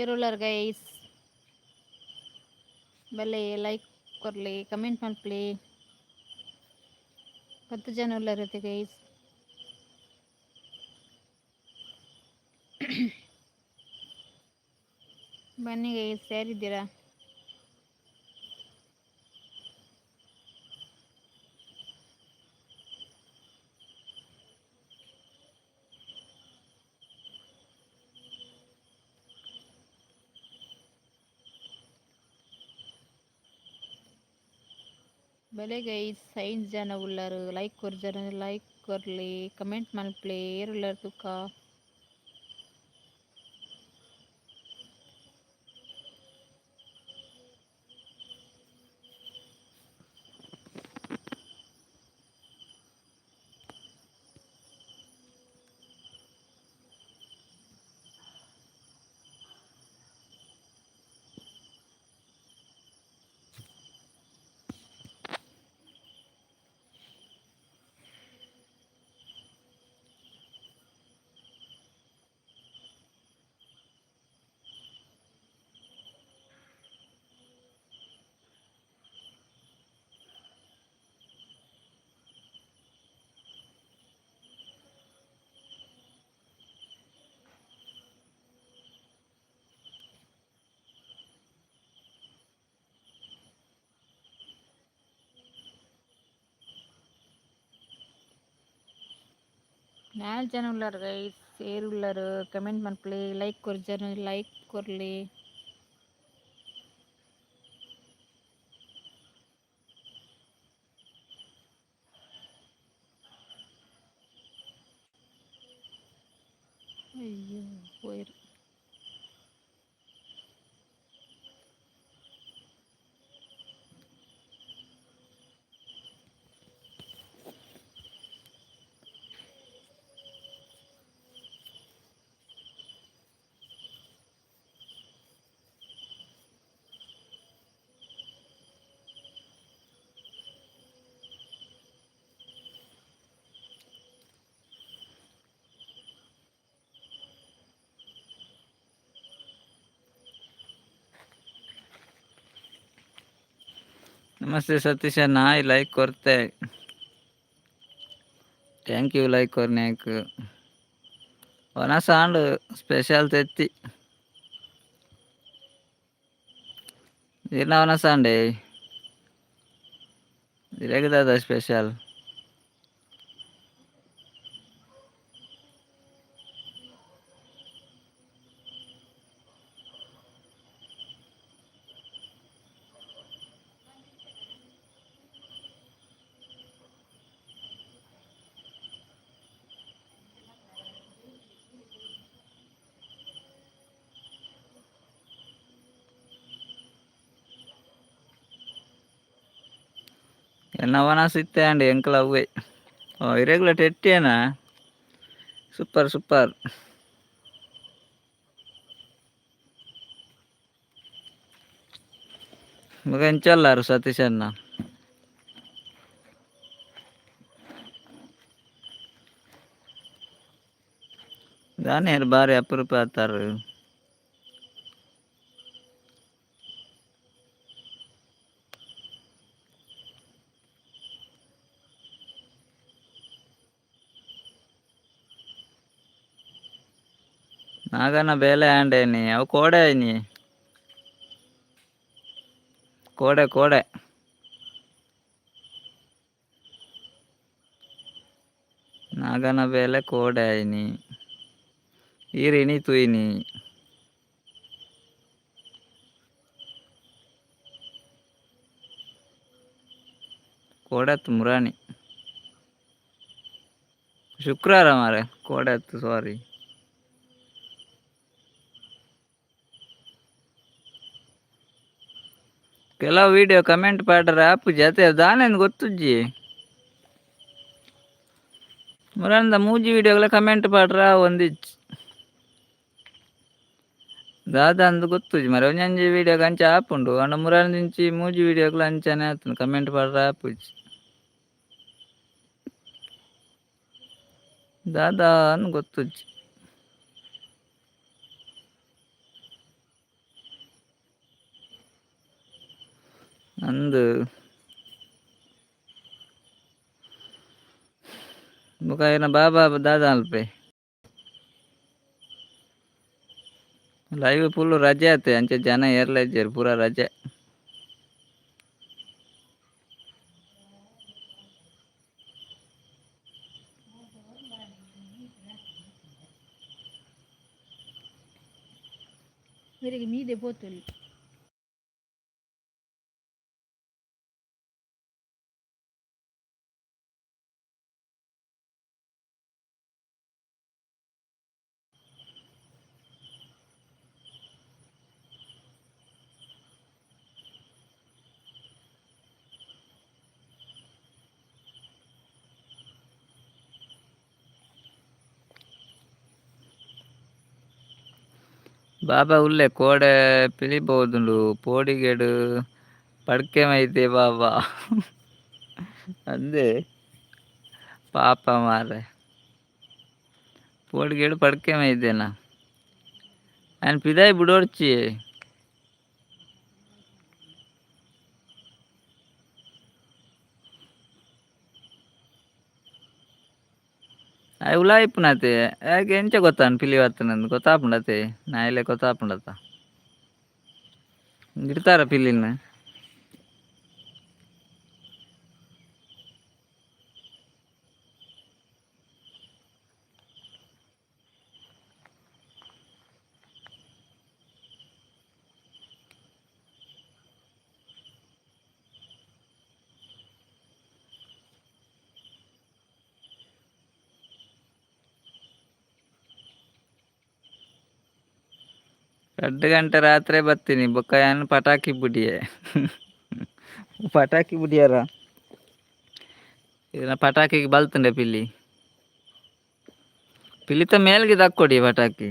ಏರುಲರ್ guys ಬಲೆ like ಕೊರಲಿ comment ಮಾಡ್ಲಿ 10 ಜನ ಉಳ್ಳಾರತ್ತೆ ಗೈಸ್. ಬನ್ನಿ ಗೈಸ್, ಯಾರಿದ್ದೀರಾ? ಬಲೆ ಗೈಸ್ 5 ಜನ ಉಳ್ಳಾರು. ಲೈಕ್ ಕೊರ್ ಜನ ಲೈಕ್ ಕೊರ್ಲಿ ಕಮೆಂಟ್ ಮಾಡ್ಲಿ ಏರುಳ್ಳಾರ ತುಕ್ಕ. ನಾಲ್ಕು ಜನ ಉಳ್ಳಾರ ಗೈಸ್, ಏರುಳ್ಳಾರು ಕಮೆಂಟ್ ಮಾಡ್ಲಿ ಲೈಕ್ ಕೊರ್ ಜನ ಲೈಕ್ ಕೊರ್ಲಿ. ಅಯ್ಯೋ ಹೋಯ್ರು. ನಮಸ್ತೆ ಸತೀಶ್ ಅಣ್ಣ, ಲೈಕ್ ಕೊರ್ತೆ. ಥ್ಯಾಂಕ್ ಯು ಲೈಕ್ ಕೊರ್ನ್ಯಾಕ್. ಒನ ಸಾಂಡ್ ಸ್ಪೆಷಲ್ ತೆತ್ತಿ ಇರ್ನ ಒನ ಸಾಂಡೆ ಇರೇಗದ ಸ್ಪೆಷಲ್. ఎన్నవనా సిత్తే అండి ఎంకలు అవ్వే. ఇరెగ్యులర్ ఎట్టేనా? Super super. ಮಗ ಎಂಚಲ್ಲಾರು ಸತೀಶ್ ಅಣ್ಣ. ದಾನಿ ಬಾರಿ ಅಪರೂಪ ಆತಾರು. ನಾಗನ ಬೇಲೆ ಆಂಡೇನಿ ಅವು ಕೋಡೆ ಐನಿ ಕೋಡೆ ಕೋಡೆ ನಾಗನ ಬೇಲೆ ಕೋಡೆ ಐನಿ ಈರಿನಿ ತುಯಿನಿ ಕೋಡೆತ್ತು ಮುರಾಣಿ ಶುಕ್ರವಾರ ಮಾರೆ ಕೋಡೆತ್ತು ಸಾರಿ. ಕೆಲವು ವಿಡಿಯೋ ಕಮೆಂಟ್ ಪಾಡ್ರೆ ಆಪು ಜತೆ ದಾನೇನು ಗೊತ್ತುಜ್ಜಿ ಮುರಂದ ಮೂಜಿ ವಿಡಿಯೋಗಳ ಕಮೆಂಟ್ ಪಾಡ್ರ ಒಂದಿಚ್ಚು ದಾದ ಅಂದು ಗೊತ್ತುಜಿ ಮರ ಒಂಜಿ ವಿಡಿಯೋಗೆ ಅಂಚೆ ಆಪುಂಡು ಅಂಡ ಮುರಂದಿಂಚಿ ಮೂಜಿ ವಿಡಿಯೋಗಳು ಅಂಚನೆ ಆತನು ಕಮೆಂಟ್ ಪಾಡ್ರ ಆಪುಜಿ ದಾದ ಅನ್ನು ಗೊತ್ತುಜ್ಜಿ. ನಂದು ಮುಖ ಏನ ಬಾಬಾ ದಾದ ಅಲ್ಪೆ ಲೈವ್ ಫುಲ್ ರಜೆ ಆತೆ ಅಂಚೆ ಜನ ಏರ್ಲ ಇದ್ದಾರೆ ಪೂರ ರಜೆ. ಇವರಿಗೆ ಮೀದೆ ಬೋತುಲಿ ಬಾಬಾ ಉಲ್ಲೆ ಕೋಡೆ ಪಿಲಿಬಹುದುಂಡು ಪೋಡಿಗೆಡು ಪಡ್ಕೆ ಮೈತೆ ಬಾಬಾ ಅಂದೆ ಪಾಪ ಮಾರೆ ಪೋಡಿಗೆಡು ಪಡ್ಕೆ ಮೈದೇನಾ ఆయన పిదాయి బుడోడ్చి అవి ఉలాయిపునతే యాಕೆ ಎಂಚ ಗೊತ್ತಾನ ಪಿಲಿವತ್ತನಂದು ಗೊತ್ತಾಪುಂಡತೆ ನಾಯಿಲೆ ಗೊತ್ತಾಪುಂಡತ ಗಿಡ್ತಾರ ಪಿಲಿನ ಎರಡು ಗಂಟೆ ರಾತ್ರಿ ಬರ್ತೀನಿ ಬೊಕ್ಕ ಪಟಾಕಿ ಬುಡಿಯೆ ಪಟಾಕಿ ಬುಡಿಯಾರ ಇದನ್ನ ಪಟಾಕಿಗೆ ಬಲ್ತಂಡೆ ಪಿಲ್ಲಿ ಪಿಲಿತ ಮೇಲ್ಗೆ ದಕ್ಕೊಡಿ ಪಟಾಕಿ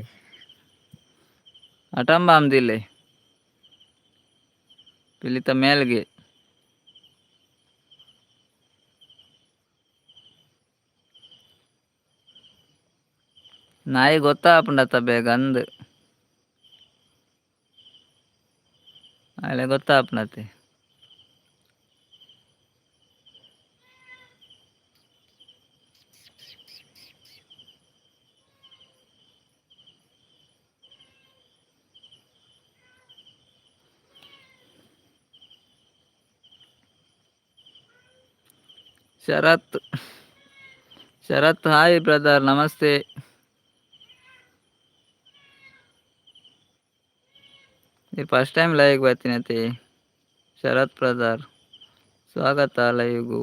ಅಟಂಬಾಮ್ದಿಲ್ಲೆ ಪಿಲಿತ ಮೇಲ್ಗೆ ನಾಯಿ ಗೊತ್ತಾಪುಂಡತ ಬೇಗ ಅಂದು ಅಲೆ ಗೊತ್ತಾಪುಂಡತೆ ಶರತ್ ಶರತ್ ಹಾಯ್ ಬ್ರದರ್ ನಮಸ್ತೆ ಫಸ್ಟ್ ಟೈಮ್ ಲೈವ್ ಬರ್ತೀನಿ ಶರತ್ ಬ್ರದರ್ ಸ್ವಾಗತ ಲೈವ್ಗೂ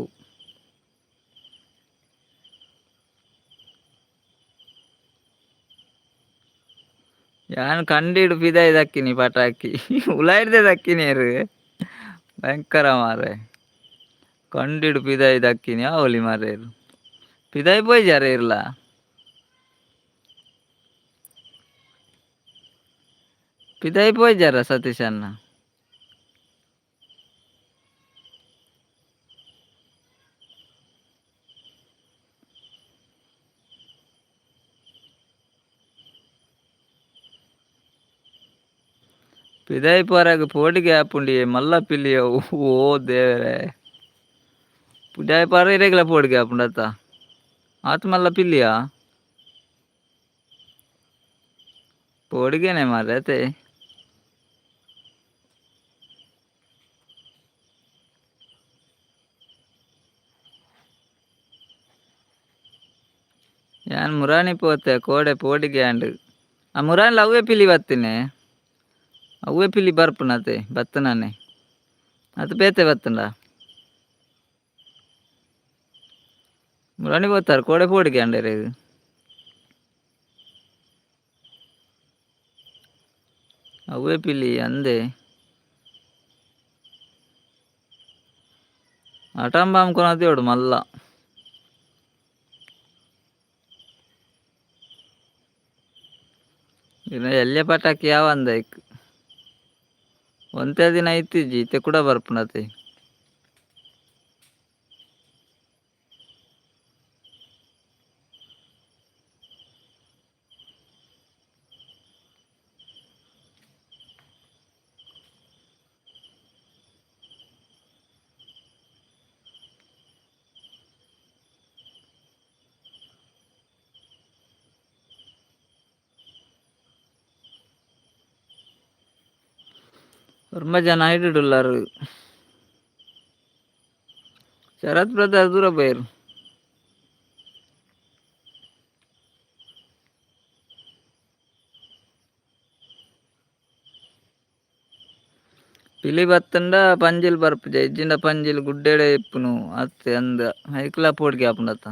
ಯಾನ್ ಕಂಡಿಡು ಪಿದಾಯಿ ದಕ್ಕಿನಿ ಪಟಾಕಿ ಉಲಾಯಿಡ್ದೆ ದಕ್ಕಿನೇರು ಭಯಂಕರ ಮಾರೆ ಕಂಡಿಡು ಪಿದಾಯಿ ದಕ್ಕಿನಿ ಅವಲಿ ಮಾರೇರು ಪಿದಾಯಿ ಪೋಯ್ಜಾರ ಇರ್ಲ ಪಿದಾಯಿ ಪೋಯ್ಜಾರ ಸತೀಶ್ ಅನ್ನ ಪಿದಾಯಿ ಪೋರಾಗ ಪೋಡಿಗೆ ಆಪುಂಡಿ ಮಲ್ಲ ಪಿಲ್ಲಿಯ ಓ ದೇವರೇ ಪಿದಾಯಿ ಪಾರ ಇರೆಗ್ಲ ಪೋಡಿಗೆ ಆಪುಂಡತ ಆತ್ ಮಲ್ಲ ಪಿಲ್ಲಿಯ ಪೋಡಿಗೆನೆ ಮಾರತೆ ಯಾನ್ ಮುರಾಣಿ ಪೋತೆ ಕೋಡೆ ಪೋಡಿಗೆ ಅಂಡ್ ಆ ಮುರಾಣಿಲ ಅವೇ ಪಿಲಿ ಬತ್ತಿನಿ ಅವೇ ಪಿಲಿ ಬರ್ಪುನತೆ ಬತ್ತನಾನೆ ಅದು ಬೇತೆ ಬತ್ತಂಡ ಮುರಾಣಿ పోతారు కోడే పోడికి అంటారు ఇది అవే పిల్లి అందే అటంబ అమ్ముకున్నదేవుడు మళ్ళా ಇನ್ನು ಎಲ್ಲೆ ಪಟಾಕಿ ಯಾವ ಅಂದೈಕ್ ಒಂದೇ ದಿನ ಐತಿಜ್ಜಿ ಇತ್ತೆ ಕೂಡ ಬರ್ಪುನತೆ ரொம்ப ಜನ ಹಿಡಿಡುಲ್ಲಾರು. ಶರತ್ ಬ್ರದರ್ ದೂರ ಬೈರು. పిలి బత్తండ పంజిల్ బర్పు ఇజ్జిండ పంజిల్ గుడ్డేడే ఇప్పును అత్తే అంద హైకులా పోడికి ఆపుండత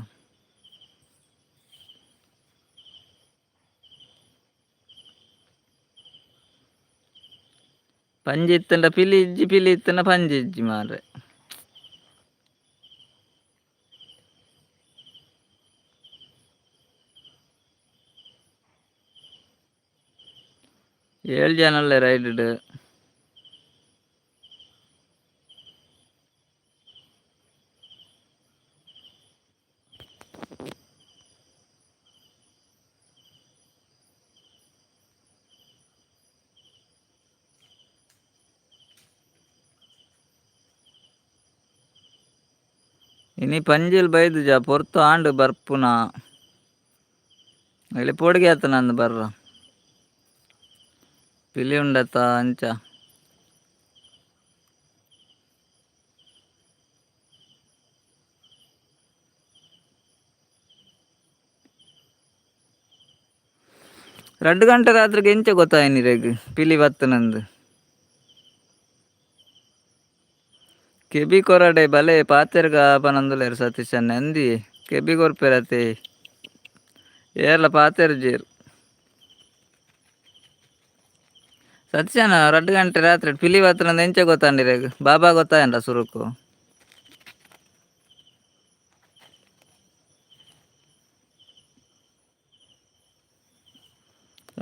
పంజి ఇత్తండ పిలి ఇత్తండ పంజి ఇజ్జి మారే ఏళ్ళు జనాలే రైడ్ ಇನಿ ಪಂಜಿಲ್ ಬೈದು ಜಾ ಪೊರ್ತು ಆಂಡ್ ಬರ್ಪುನ ಇಲ್ಲಿ ಪೋಡಿಗೆ ಆತ ನಂದು ಬರ್ರ ಪಿಲಿ ಉಂಡತ ಅಂಚ రెండు ಗಂಟೆ ರಾತ್ರಿಗೆ ಎಂಚ ಗೊತ್ತಾಯನಿರೇಗ್ ಪಿಲಿ ಬತ್ತನಂದು ಕೆಬಿ ಕೊರಡೆ ಬಲೆ ಪಾತೆರ್ಗ ಪನಂದುಲೇರು ಸತೀಶ್ ಅನ್ನ ಅಂದಿ ಕೆಬಿ ಕೊರ್ಪೆರತೆ ಏರ್ಲ ಪಾತೆರ್ ಜೇರು ಸತೀಶ್ ಅನ್ನ 2 ಗಂಟೆ ರಾತ್ರಿ ಪಿಲಿ ಬತ್ತನಂದು ಎಂಚ ಗೊತ್ತಾಂಡಿರೇಗ್ ಬಾಬಾ ಗೊತ್ತಾಯನ್ರ ಸುರುಕು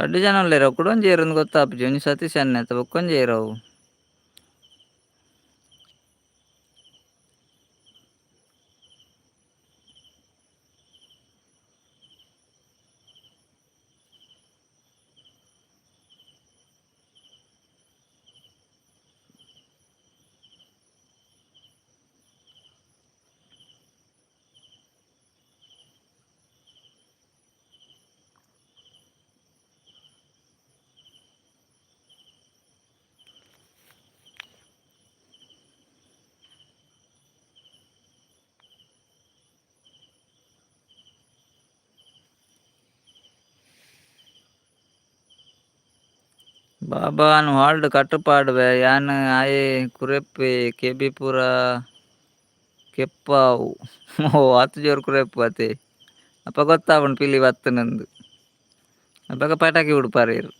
రెండు జనం లేరు ఒక్కడోని చేయరు ಗೊತ್ತಾಪು ಜೋನಿ ಸತೀಶ್ ಅನ್ನ ಒಕ್ಕೊಂದು చేయరావు ಬಾಬಾನು ಹಾಲ್ಡ್ ಕಟ್ಟುಪಾಡುವೆ ಯಾನ್ ಆಯೆ ಕುರೆಪ್ಪೆ ಕೆಬಿ ಪೂರ ಕೆಪ್ಪಾವು ಓ 10 ಜೋರು ಕುರೆಪ್ಪು ಅತೆ ಅಪ್ಪ ಗೊತ್ತಾವಣ್ ಪಿಲಿ ಬತ್ತನಂದು ಅಪ್ಪಗ ಪಟಾಕಿ ಉಡುಪಾರೇರು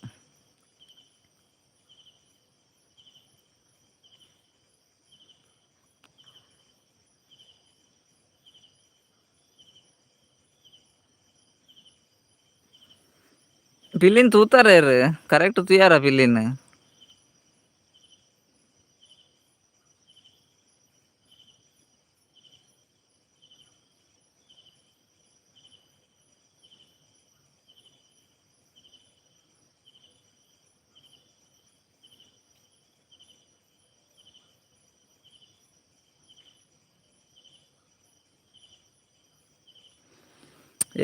ಪಿಲ್ಲಿನ್ ತೂತಾರೇರು ಕರೆಕ್ಟ್ ತೂಯಾರ ಪಿಲ್ಲಿನ್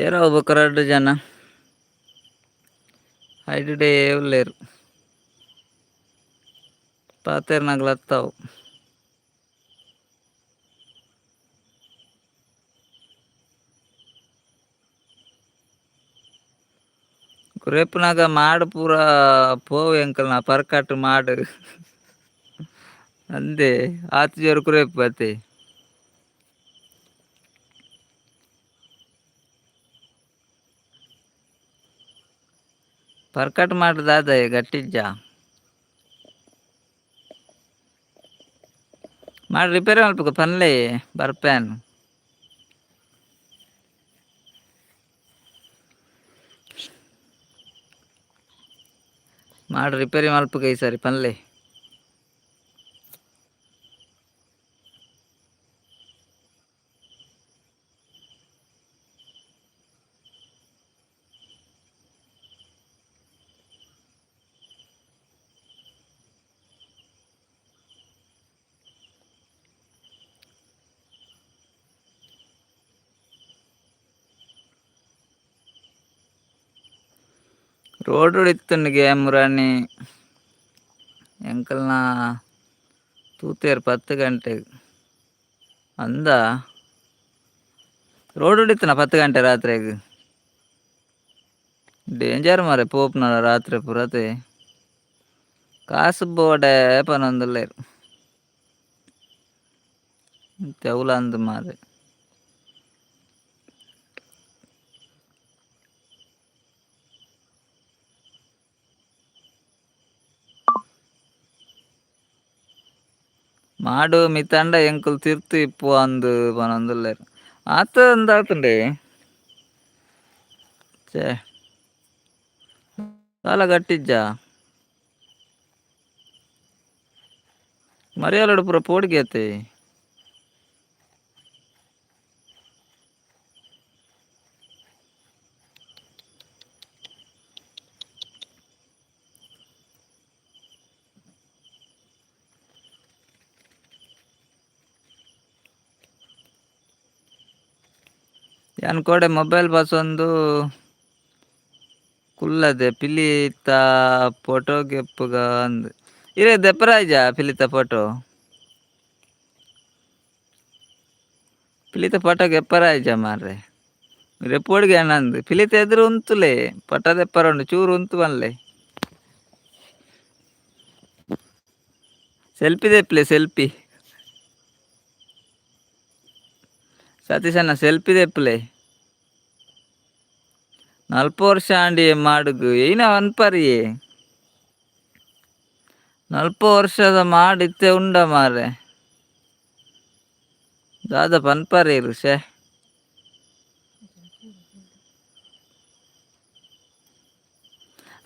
ఏరా ఒక 2 ಜನ ಹೈಡೆ ಉಲ್ಲೇರು ಪಾತೆರ್ ನಗ್ಲತ್ತಾವು ಕುರೆಪ್ಪುನಾಗ ಮಾಡು ಪೂರ ಪೋವು ಎಂಕಲ್ ನಾ ಪರ್ಕಟ್ಟು ಮಾಡು ಅಂದೆ 10 ಜೋರು ಕುರೆಪ್ಪು ಅತೆ ಪರ್ಕಟ್ ಮಾಡುದಾದ ಗಟ್ಟಿಜ್ಜ ಮಾಡಿ ರಿಪೇರಿ ಮಲ್ಪಕ ಪನ್ಲೆ ಬರ್ಪ್ಯಾನ್ ಮಾಡಿ ರಿಪೇರಿ ಮಲ್ಪಕ ಈ ಸರಿ ಪನ್ಲೆ ರೋಡ್ ಇತ್ತುನಿಗೆ ಮುರಾಣಿ ಎಂಕಲ್ನ ತೂತೇರು 10 ಗಂಟೆಗೆ ಅಂದ ರೋಡ್ ಹೊಡಿತನ 10 ಗಂಟೆ ರಾತ್ರಿಗೆ ಡೇಂಜರ್ ಮಾರೆ ಪೋಪ್ನ ರಾತ್ರಿ ಪುರತೆ ಕಾಸು ಬೋಡೆ ಪನೊಂದುಲ್ಲೇರು ತೆವಲ ಅಂದು ಮಾರೆ ಮಾಡು ಮಿತ್ತಂಡ ಎಂಕುಲು ತಿರ್ತು ಇಪ್ಪು ಅಂದು ಪನೊಂದುಲ್ಲೇರು ಆತ ಅಂದಾತುಂಡೆ ಛೇ ಸಾಲ ಕಟ್ಟಿಜ್ಜ ಮರಿಯಾಲೋಡು ಪೂರ ಪೋಡಿಗೆ ಆತೆ ಯಾನ್ ಕೋಡೆ ಮೊಬೈಲ್ ಬಸೊಂದು ಕುಲ್ಲದೆ ಪಿಲಿತ ಫೋಟೋ ಗೆಪ್ಪುಗ ಅಂದ್ ಇರೇ ದೆಪ್ಪರಾಯ್ಜ ಪಿಲಿತ ಫೋಟೋ ಗೆಪ್ಪರಾಯ್ಜ ಮಾರ್ರೆ ರೆಪ್ಪೋಡಿಗೆ ಅಣ್ಣಂದು ಪಿಲಿತ ಎದುರು ಉಂತುಲೆ ಪಟ ದೆಪ್ಪರಂಡು ಚೂರು ಉಂತು ಬನ್ಲೆ ಸೆಲ್ಫಿ ದೆಪ್ಲೆ ಸೆಲ್ಫಿ ಸತೀಶಣ್ಣ ಸೆಲ್ಫಿ ದೆಪ್ಲೆ 40 ವರ್ಷ ಆಂಡಿ ಮಾಡುಗು ಏನ ಅನ್ಪರಿಯೇ 40 ವರ್ಷದ ಮಾಡಿತ್ತೆ ಉಂಡ ಮಾರೆ ದಾದ ಪನ್ಪರೇರು ಶೇ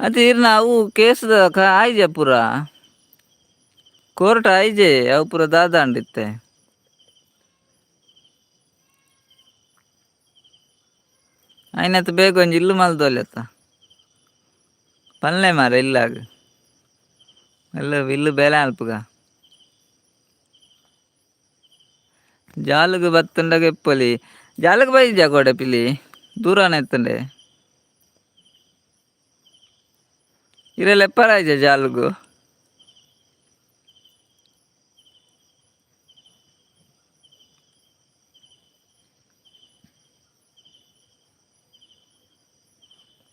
ಅದೇ ಇರ್ನ ಅವು ಕೇಸ್ದ ಆಯ್ಜ ಪುರ ಕೋರ್ಟ್ ಆಯ್ಜೆ ಅವು ಪುರ ದಾದ ಅಂಡಿತ್ತೆ ಆಯ್ನತ್ ಬೇಗ ಒಂಜಿ ಇಲ್ಲು ಮಲ್ದೋಲೆತ್ತ ಪನ್ಲೆ ಮಾರೆ ಇಲ್ಲಾಗ ಎಲ್ಲ ಇಲ್ಲು ಬೇಲೆ ಅಲ್ಪುಗ ಜಾಲುಗು ಬತ್ತುಂಡಗ ಎಪ್ಪೊಲಿ ಜಾಲುಗು ಬೈಜ ಕೋಡೆ ಪಿಲಿ ದೂರನ ಎತ್ತಂಡೆ ಇರೆಲ್ಲ ಎಪ್ಪರಾಯ್ಜ ಜಾಲುಗು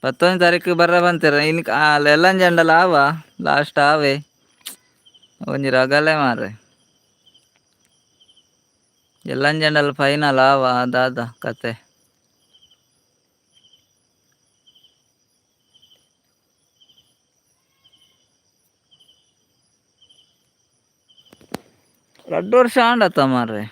ಪತ್ತೊಂದು ತಾರೀಕು ಬರ್ರ ಬಂತೀರ ಇನ್ ಎಲ್ಲಂಜಂಡಲ ಆವ ಲಾಸ್ಟ್ ಆವೆ ಒಂಜಿ ರಗಲೆ ಮಾರ್ರೆ ಎಲ್ಲಂಜಂಡಲ ಫೈನಲ್ ಆವ ದಾದ ಕತೆ ರಡ್ಡು ವರ್ಷ ಆಂಡತ್ತ ಮಾರ್ರೆ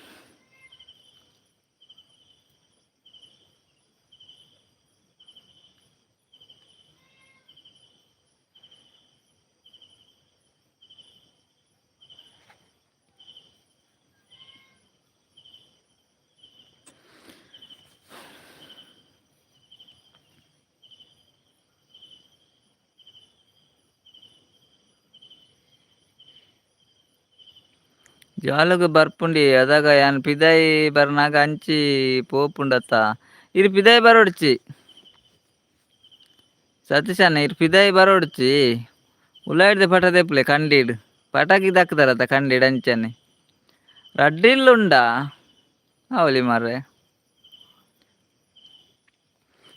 ಜಾಲುಗು ಬರ್ಪುಂಡಿ ಅದಾಗ ಯಾನ್ ಪಿದಾಯಿ ಬರ್ನಾಗ ಅಂಚಿ ಪೋಪುಂಡತ್ತ ಇರು ಪಿದಾಯಿ ಬರೋಡ್ಚಿ ಸತೀಶಣ್ಣ ಇರು ಪಿದಾಯಿ ಬರೋಡ್ಚಿ ಉಲಾಯಿಡ್ದೆ ಪಟ ದೆಪ್ಲೆ ಕಂಡೀಡ್ ಪಟಾಕಿ ದಕ್ಕದಾರತ್ತ ಕಂಡೀಡ್ ಅಂಚನೆ ರಡ್ಡಿಲ್ಲುಂಡ ಅವಲಿ ಮಾರ್ರೆ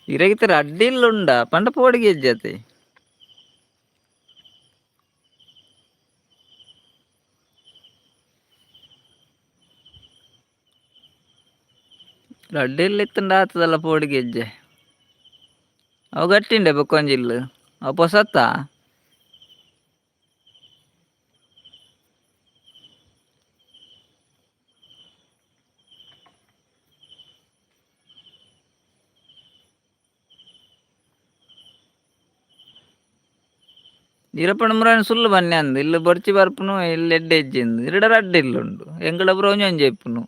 ಇರಗಿತ್ತ ರಡ್ಡಿಲ್ಲುಂಡ ಪಂಡ ಪೋಡಿಗೆ ಎಜ್ಜತೆ ರಡ್ಡಿಲ್ಲ ಇತ್ತಂಡ ಆತದಲ್ಲ ಪೋಡಿಗೆ ಎಜ್ಜೆ ಅವು ಗಟ್ಟಿಂಡೆ ಬೊಕ್ಕೊಂಜಿಲ್ಲು ಅವು ಪೊಸತ್ತ ಇರಪಂಡ ಮುರಾಣಿ ಸುಳ್ಳು ಬನ್ನಿ ಅಂದು ಇಲ್ಲು ಬೊರ್ಚಿ ಬರ್ಪುನು ಇಲ್ಲಿ ಎಡ್ಡೆ ಎಜ್ಜಿಂದು ಇರಡ ರಡ್ಡಿಲ್ಲುಂಡು ಎಂಕಡ ಪುರ ಒಂಜೊಂಜಿ ಎಪ್ಪುನು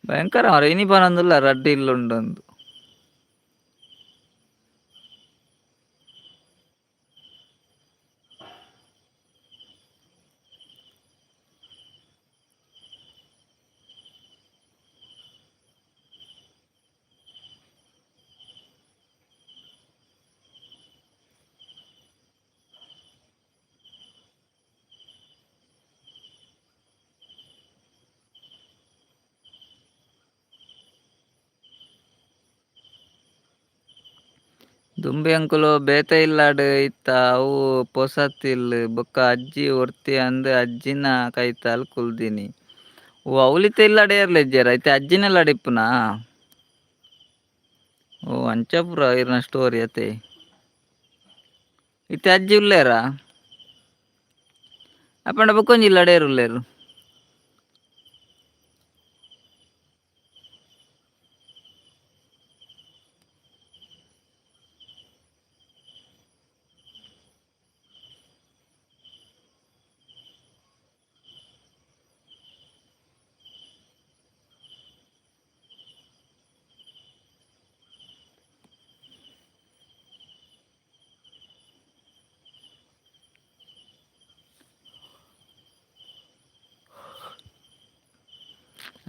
ಭಯಂಕರ ಮಾರ ಇನಿ ಪನೊಂದುಲ್ಲ ರಡ್ಡಿಲ್ಲುಂಡು ಅಂದು ದುಂಬಿ ಅಂಕುಲು ಬೇತೆ ಇಲ್ಲಾಡ್ ಇತ್ತ ಅವು ಪೊಸತಿಲ್ ಬೊಕ್ಕ ಅಜ್ಜಿ ಒರ್ತಿ ಅಂದ್ ಅಜ್ಜಿನ ಕೈತಲ್ ಕುಲ್ದಿನಿ. ಓ ಅವಲಿತ ಇಲ್ಲಾಡೆ ಇರ್ಲಿಜ್ಜಾರ ಐತೆ ಅಜ್ಜಿನೆಲ್ಲ ಡಿಪ್ಪುನಾ. ಓ ಅಂಚಪುರ ಇರ್ನ ಸ್ಟೋರಿ ಅತೆ ಇತ್ತೆ ಅಜ್ಜಿ ಉಲ್ಲೇರ ಅಪ್ಪಂಡ ಬೊಕ್ಕೊಂಜಿ ಇಲ್ಲಾಡೇರು ಉಲ್ಲೇರು.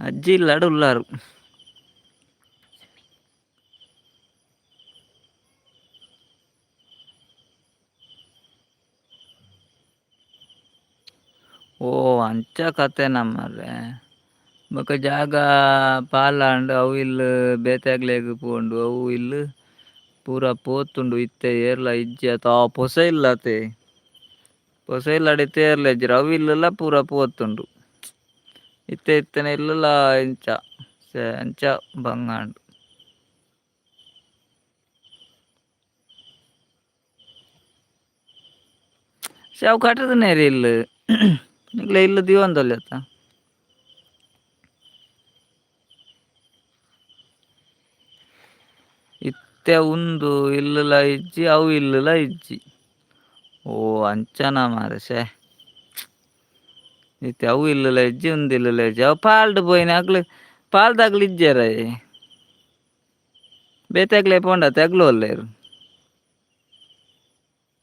ಅಜ್ಜಿ ಇಲ್ಲಾಡು ಉಲ್ಲಾರು. ಓ ಅಂಚ ಕತೆನ ಮರ್ರೆ. ಬೊಕ ಜಾಗ ಪಾಲಾಂಡ್ ಅವು ಇಲ್ಲ್ ಬೇತೆಗ್ಲೆಗ್ ಪೋಂಡು ಅವು ಇಲ್ಲ್ ಪೂರ ಪೋತುಂಡು ಇತ್ತೆ ಏರ್ಲ ಇಜ್ಜಿ ಅತ ಪೊಸ ಇಲ್ಲತೆ ಪೊಸ ಇಲ್ಲಾಡ್ ಇತ್ತೆ ಏರ್ಲ ಇಜ್ಜಿರ ಅವು ಇಲ್ಲೆಲ್ಲ ಪೂರ ಪೋತುಂಡು ಇತ್ತೆ ಇತ್ತೆನೆ ಇಲ್ಲಲ ಇಂಚ ಅಂಚ ಬಂಗಾಂಡ್. ಅವು ಕಟುದಿನೇರ್ ಇಲ್ಲ್ ನಿಕ್ಲೆ ಇಲ್ಲ್ ದಿವಂದೊಲ್ಲೆತ್ತ. ಇತ್ತೆ ಉಂದು ಇಲ್ಲಲ ಇಜ್ಜಿ ಅವು ಇಲ್ಲಲ ಇಜ್ಜಿ. ಓ ಅಂಚನ ಮಾರೆ ಶೇ ಇತ್ತೆ ಅವು ಇಲ್ಲಲ ಇಜ್ಜಿ ಉಂದು ಇಲ್ಲಲ ಇಜ್ಜಿ ಅವು ಪಾಲ್ಡ್ ಪೋಯಿನ ಅಕ್ಲ್ ಪಾಲ್ದಾಕ್ಲ್ ಇಜ್ಜೆರಾಯೆ ಬೇತೆಕ್ಲೆ ಪೋಂಡತೆ ಅಕ್ಲು ಉಲ್ಲೇರು.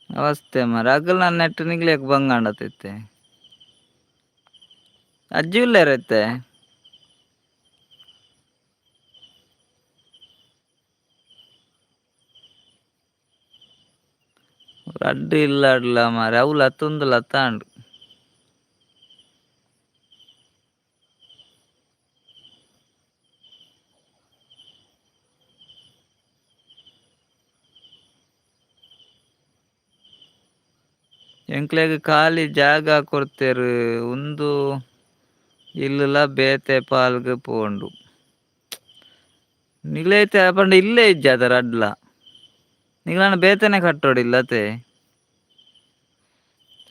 ಅವಸ್ಥೆ ಮರ ಅಕಲ್ನ ನೆಟ್ಟ್ ನಿಕ್ಲೆಗ್ ಬಂಗಾಂಡತೆ ಇತ್ತೆ ಅಜ್ಜಿ ಉಲ್ಲೇರ ಇತ್ತೆ. ರಡ್ಡ್ ಇಲ್ಲಾಡ್ಲ ಮಾರೆ ಅವ್ಲತ್ ಉಂದುಲತ ಆಂಡ್. ಎಂಕ್ಲೆಗ್ ಖಾಲಿ ಜಾಗ ಕೊರ್ತೆರ್ ಉಂದು ಇಲ್ಲಲ ಬೇತೆ ಪಾಲ್ಗ್ ಪೋಂಡು. ನಿಕ್ಲೆ ಐತೆ ಪಂಡ ಇಲ್ಲೇ ಇಜ್ಜಾದ ರಡ್ಲ ನಿಕ್ಲೆನ ಬೇತೆನೆ ಕಟ್ಟೋಡಿಲ್ಲತೆ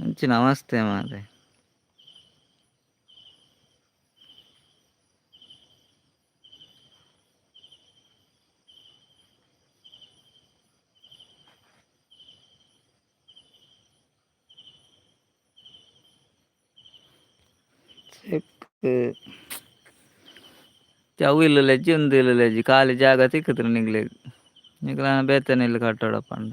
ಅಂಚಿನ ಅವಸ್ಥೆ ಮಾರೆ. ಅವು ಇಲ್ಲಲ ಇಜ್ಜಿ ಉಂದು ಇಲ್ಲಲ ಇಜ್ಜಿ ಖಾಲಿ ಜಾಗ ತಿಕ್ಕುತ್ರಿ ನಿಕ್ಲೆಗ್ ನಿಕ್ಲೆನ ಬೇತೆನೆ ಇಲ್ಲ್ ಕಟ್ಟೋಡ ಪಂಡ.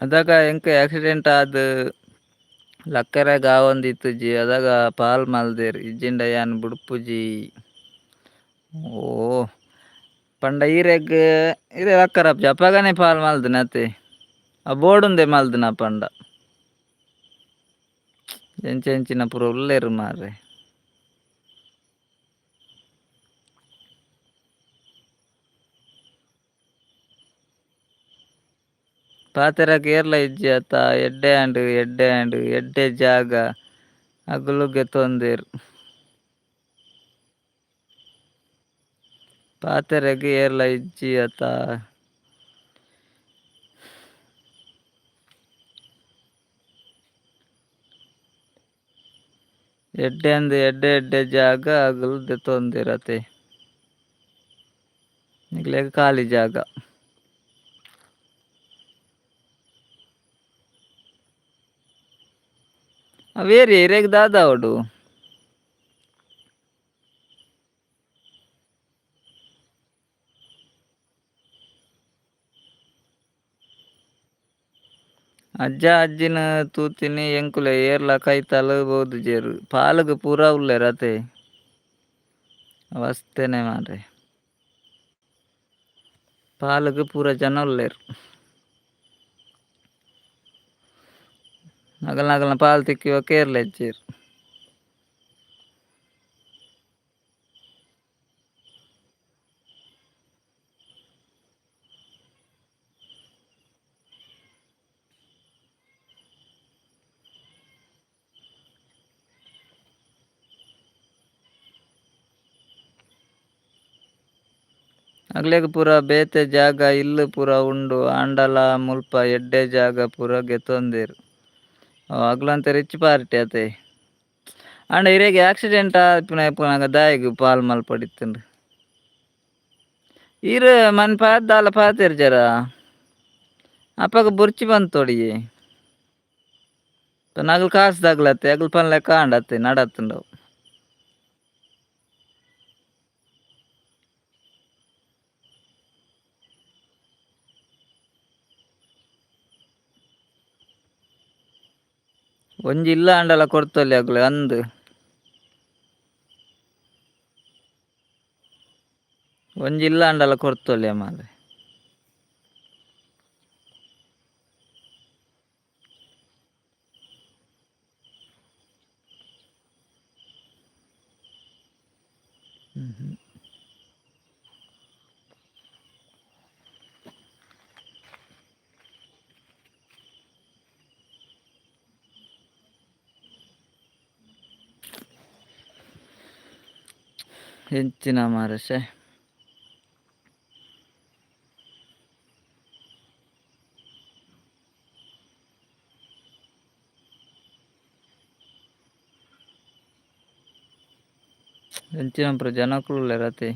ಅದಾಗ ಎಂಕ್ ಆಕ್ಸಿಡೆಂಟ್ ಆದ್ ಲಕ್ಕರೆ ಗಾವೊಂದು ಇತ್ತುಜಿ ಅದಾಗ ಪಾಲ್ ಮಲ್ದೆರ್ ಇಜ್ಜಿಂಡ ಯಾನ್ ಬುಡ್ಪುಜಿ. ಓ ಪಂಡ ಈರೆಗ್ ಇರೆ ಲಕ್ಕರಪ್ಪ ಅಪಗನೆ ಪಾಲ್ ಮಲ್ದನೆ ಅತೆ ಆ ಬೋಡುಂದೆ ಮಲ್ದನ ಪಂಡ ಎಂಚ ಎಂಚಿನ ಪೂರ ಉಲ್ಲೆರ್ ಮಾರ್ರೆ. ಪಾತೆರಕ್ ಏರ್ಲ ಇಜ್ಜಿ ಅತ್ತ ಎಡ್ಡೆ ಜಾಗ ಅಕ್ಲುಗೆ ತೊಂದೆರ್. ಪಾತೆರೆಗ್ ಏರ್ಲ ಇಜ್ಜಿ ಅತ ಎಡ್ಡೆ ಅಂದು ಎಡ್ಡೆ ಎಡ್ಡೆ ಜಾಗ ಆಗಲ್ದೆ ತೊಂದಿರತ್ತೆ ಈಗಲೇ ಖಾಲಿ ಜಾಗ ಅವೇರಿ ರೇಗ್ ದಾದಾ ಅವಡು ಅಜ್ಜ ಅಜ್ಜಿನ ತೂತಿನಿ ಎಂಕುಲೆ ಏರ್ಲ ಕೈತಲು ಬೋದು ಜೇರು ಪಾಲಗ್ ಪೂರ ಉಲ್ಲೆ ರತೆ ಅವಸ್ಥೆನೆ ಮಾರೆ ಪಾಲಗ್ ಪೂರ ಜನ ಉಲ್ಲೇರು ನಗಲ್ ನಗಲ್ನ ಪಾಲ್ ತಿಕ್ಕಿವ ಕೇರ್ಲ ಹೆಚ್ಚೇರು ಅಗ್ಲೆಗ್ ಪೂರ ಬೇತೆ ಜಾಗ ಇಲ್ಲು ಪೂರ ಉಂಡು ಆಂಡಲ ಮುಲ್ಪ ಎಡ್ಡೆ ಜಾಗ ಪೂರ ಗೆತೊಂದೆರ್ ಅಗ್ಲಂತೆ ರಿಚ್ ಪಾರ್ಟಿ ಅತೆ ಆಂಡ ಇರೆಗ್ ಆಕ್ಸಿಡೆಂಟ್ ಆಪಿನ ದಾಯಿಗ್ ಪಾಲ್ ಮಲ್ಪಡಿತ್ತುಂಡು ಇರ್ ಮನ್ ಪಾತ್ ದಾಲ ಪಾತೆರ್ ಜರ ಅಪಗ ಬುರ್ಚಿ ಬಂತೊಡಿಯೆ ನಗಲ್ ಕಾಸ್ ದಾಗ್ಲತ್ತೆ ಅಗಲ್ ಪನ್ಲೆ ಕಾಂಡತ್ತೆ ನಡತುಂಡವು ಒಂಜಿ ಇಲ್ಲ ಆಂಡಲ ಕೊಡ್ತೊಲಿ ಅಗ್ಲೆ ಅಂದ್ ಒಂಜಿ ಇಲ್ಲ ಆಂಡಲ ಕೊರ್ತೊಲಿ ಮಾರೆ ಹೆಂಚಿನ ಮಾರಸೆ ಹೆಂಚಿನ ಪುರ ಜನಕುಲು ರತೆ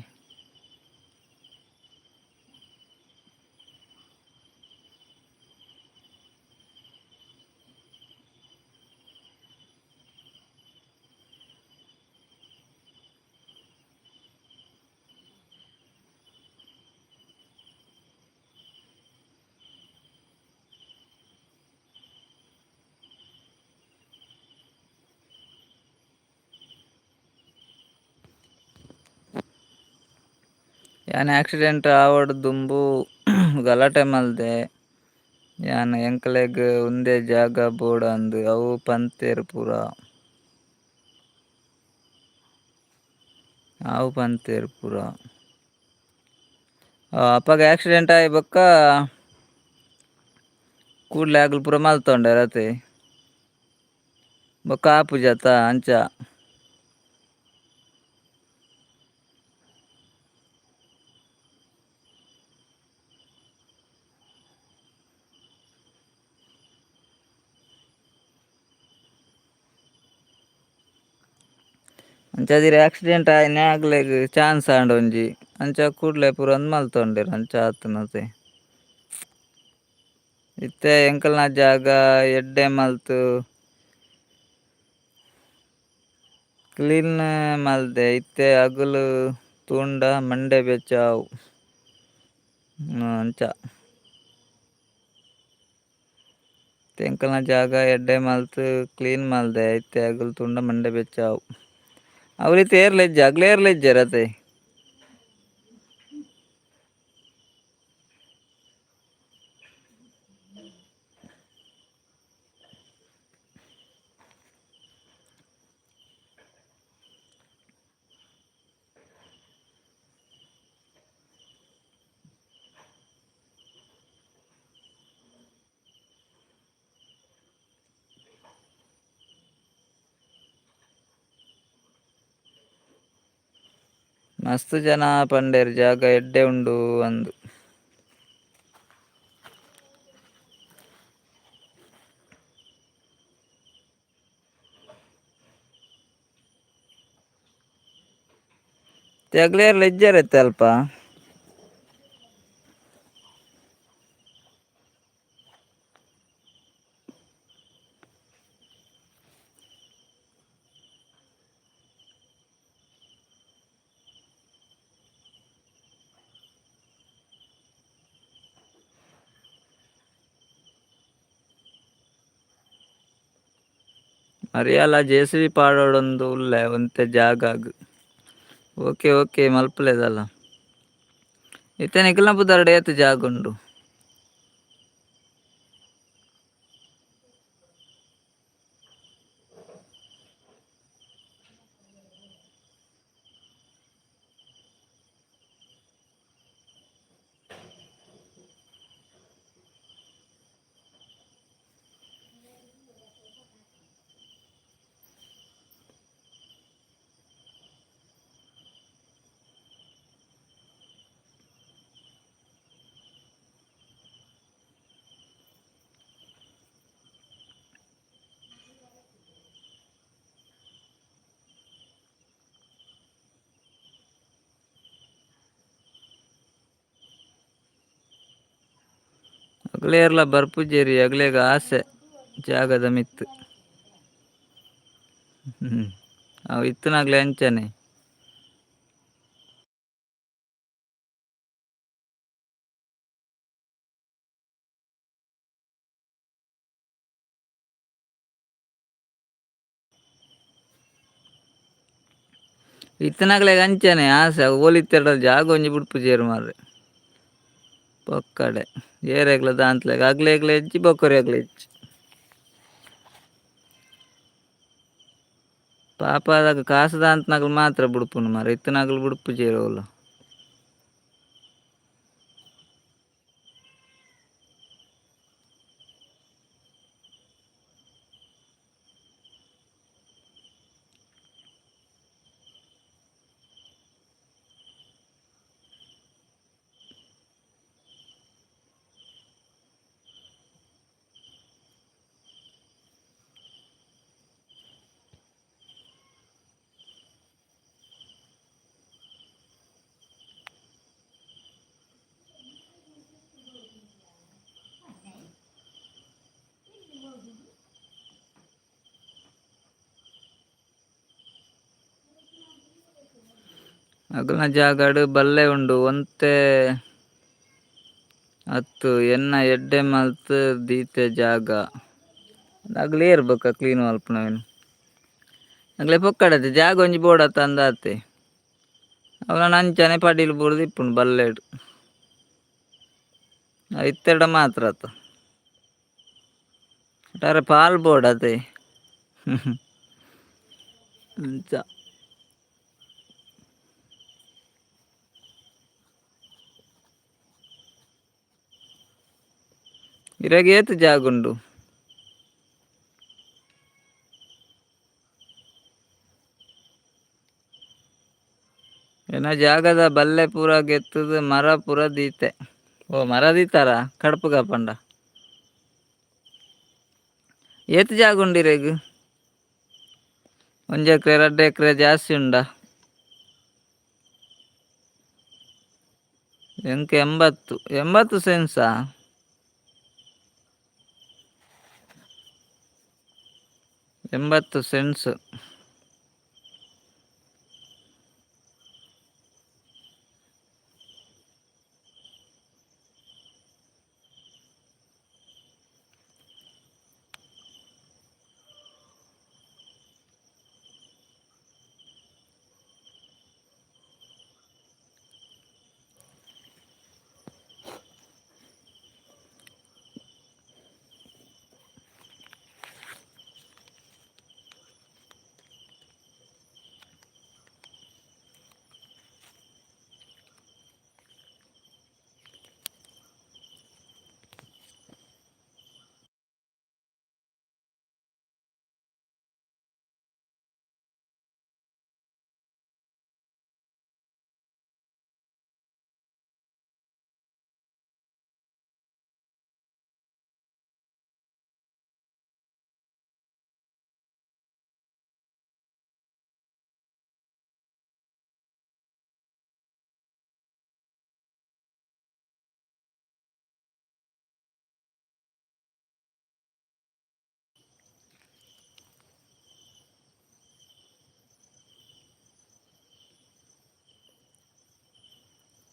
ಯಾನ್ ಆಕ್ಸಿಡೆಂಟ್ ಆವಡ್ ದುಂಬು ಗಲಾಟೆ ಮಲ್ದೆ ಯಾನ್ ಎಂಕ್ಲೆಗ್ ಉಂದೇ ಜಾಗ ಬೋಡ ಅಂದ್ ಅವು ಪಂತೇರ್ ಪೂರ ಅವು ಪಂತೇರ್ ಪೂರ ಅಪಗ ಆಕ್ಸಿಡೆಂಟ್ ಆಯಿ ಬೊಕ್ಕ ಕೂಡ್ಲೆ ಅಕುಲು ಪೂರ ಮಲ್ತೊಂಡೆ ರತೆ ಬೊಕ್ಕ ಆಪುಜತ ಅಂಚ ಅಂಚಾದಿರ ಆಕ್ಸಿಡೆಂಟ್ ಆಯಿನ ಅಕ್ಲೆಗ್ ಚಾನ್ಸ್ ಆಂಡ್ ಒಂಜಿ ಅಂಚ ಕೂಡ್ಲೆ ಪೂರ ಒಂದ್ ಮಲ್ತೊಂಡೆರ್ ಅಂಚ ಆತುನತೆ ಇತ್ತೆ ಎಂಕಲ್ನ ಜಾಗ ಎಡ್ಡೆ ಮಲ್ತ್ ಕ್ಲೀನ್ ಮಲ್ದೆ ಇತ್ತೆ ಅಗುಲು ತೂಂಡ ಮಂಡೆ ಬೆಚ್ಚಾವ್ ಅಂಚ ಎಂಕಲ್ನ ಜಾಗ ಎಡ್ಡೆ ಮಲ್ತ್ ಕ್ಲೀನ್ ಮಲ್ದೆ ಇತ್ತೆ ಅಗುಲು ತೂಂಡ ಮಂಡೆ ಬೆಚ್ಚಾವ್ ಅವಲಿತ್ತೆ ಏರ್ಲ ಅಗ್ಲೆ ಏರ್ಲ ಇಜ್ಜೆ ರತೆ ಮಸ್ತ್ ಜನ ಪಂಡೆರ್ ಜಾಗ ಎಡ್ಡೆ ಉಂಡು ಅಂದ್ ತೆಗ್ಲೇರ್ ಲೆಜ್ಜರತ್ತೆ ಅಲ್ಪ. ಮರಿಯಲ್ಲ JCB ಪಾಡೋಡೊಂದು ಉಲ್ಲೆ ಒಂತೆ ಜಾಗಾಗ್. Okay okay ಮಲ್ಪಲೆದಲ್ಲ. ಇತ್ತೆ ನಿಖಲ್ನ ಬುದಾರಡೆ ಏತ್ ಜಾಗ ಉಂಡು. ಅಗ್ಲೇರ್ಲ ಬರ್ಪುಜೇರಿ ಅಗ್ಲೇಗ ಆಸೆ ಜಾಗದ ಮಿತ್ತು. ಅವು ಇತ್ತನಾಗ್ಲೆ ಅಂಚನೆ. ಇತ್ತನಾಗ್ಲೆಗ್ ಅಂಚನೆ ಆಸೆ ಓಲಿತ್ತೆರಡ ಜಾಗ ಒಂಜಿ ಬುಡ್ಪುಜೇರು ಮಾರ್ರೆ ಪೊಕ್ಕಡೆ ಏರೆಗ್ಲ ದಾಂತ್ಲೆಗ್ ಅಗ್ಲೇಗ್ಲ ಹೆಜ್ಜಿ ಬೊಕ್ಕರೆಗ್ಲ ಹೆಜ್ಜಿ. ಪಾಪದಾಗ ಕಾಸು ದಾಂತ್ನಗ್ಲು ಮಾತ್ರ ಬುಡ್ಪುಂಡು ಮಾರ್ರೆ ಇತ್ತನಾಗ್ಲು ಬುಡ್ಪುಜೇರು ಅವ್ಲು. ಅಗಲ್ನ ಜಾಗಡ್ ಬಲ್ಲೆ ಉಂಡು ಒಂತೆ ಅತ್ತು ಎನ್ನ ಎಡ್ಡೆ ಮಲ್ತ್ ದೀತೆ ಜಾಗ ಅಗ್ಲೇರ್ ಬೊಕ ಕ್ಲೀನ್ ಮಲ್ಪುನವೆನ್ ಅಗ್ಲೆ ಪೊಕ್ಕಡತೆ ಜಾಗ ಒಂಜಿ ಬೋಡತ್ತ ಅಂದಾತೆ ಅವನ ಅಂಚನೆ ಪಡಿಲ್ ಬುರ್ದು ಇಪ್ಪುಂಡು ಬಲ್ಲೆಡ್ ಇತ್ತೆರ್ಡ ಮಾತ್ರ ಆತ ಒಟ್ಟಾರೆ ಪಾಲ್ ಬೋಡ್ ಅತೆ ಅಂಚ ಇರೆಗ್ ಏತ್ ಜಾಗ ಉಂಡು. ಎನ್ನ ಜಾಗದ ಬಲ್ಲೆ ಪೂರ ಗೆತ್ತುದು ಮರ ಪೂರ ದೀತೆ. ಓ ಮರ ದೀತಾರ ಕಡ್ಪುಗ ಪಂಡ ಏತ್ ಜಾಗ ಉಂಡು ಇರೆಗ್ 1 ಎಕ್ರೆ 2 ಎಕ್ರೆ ಜಾಸ್ತಿ ಉಂಡ ಎಂಕ್ 80 ಸೆನ್ಸಾ 80 ಸೆನ್ಸ್.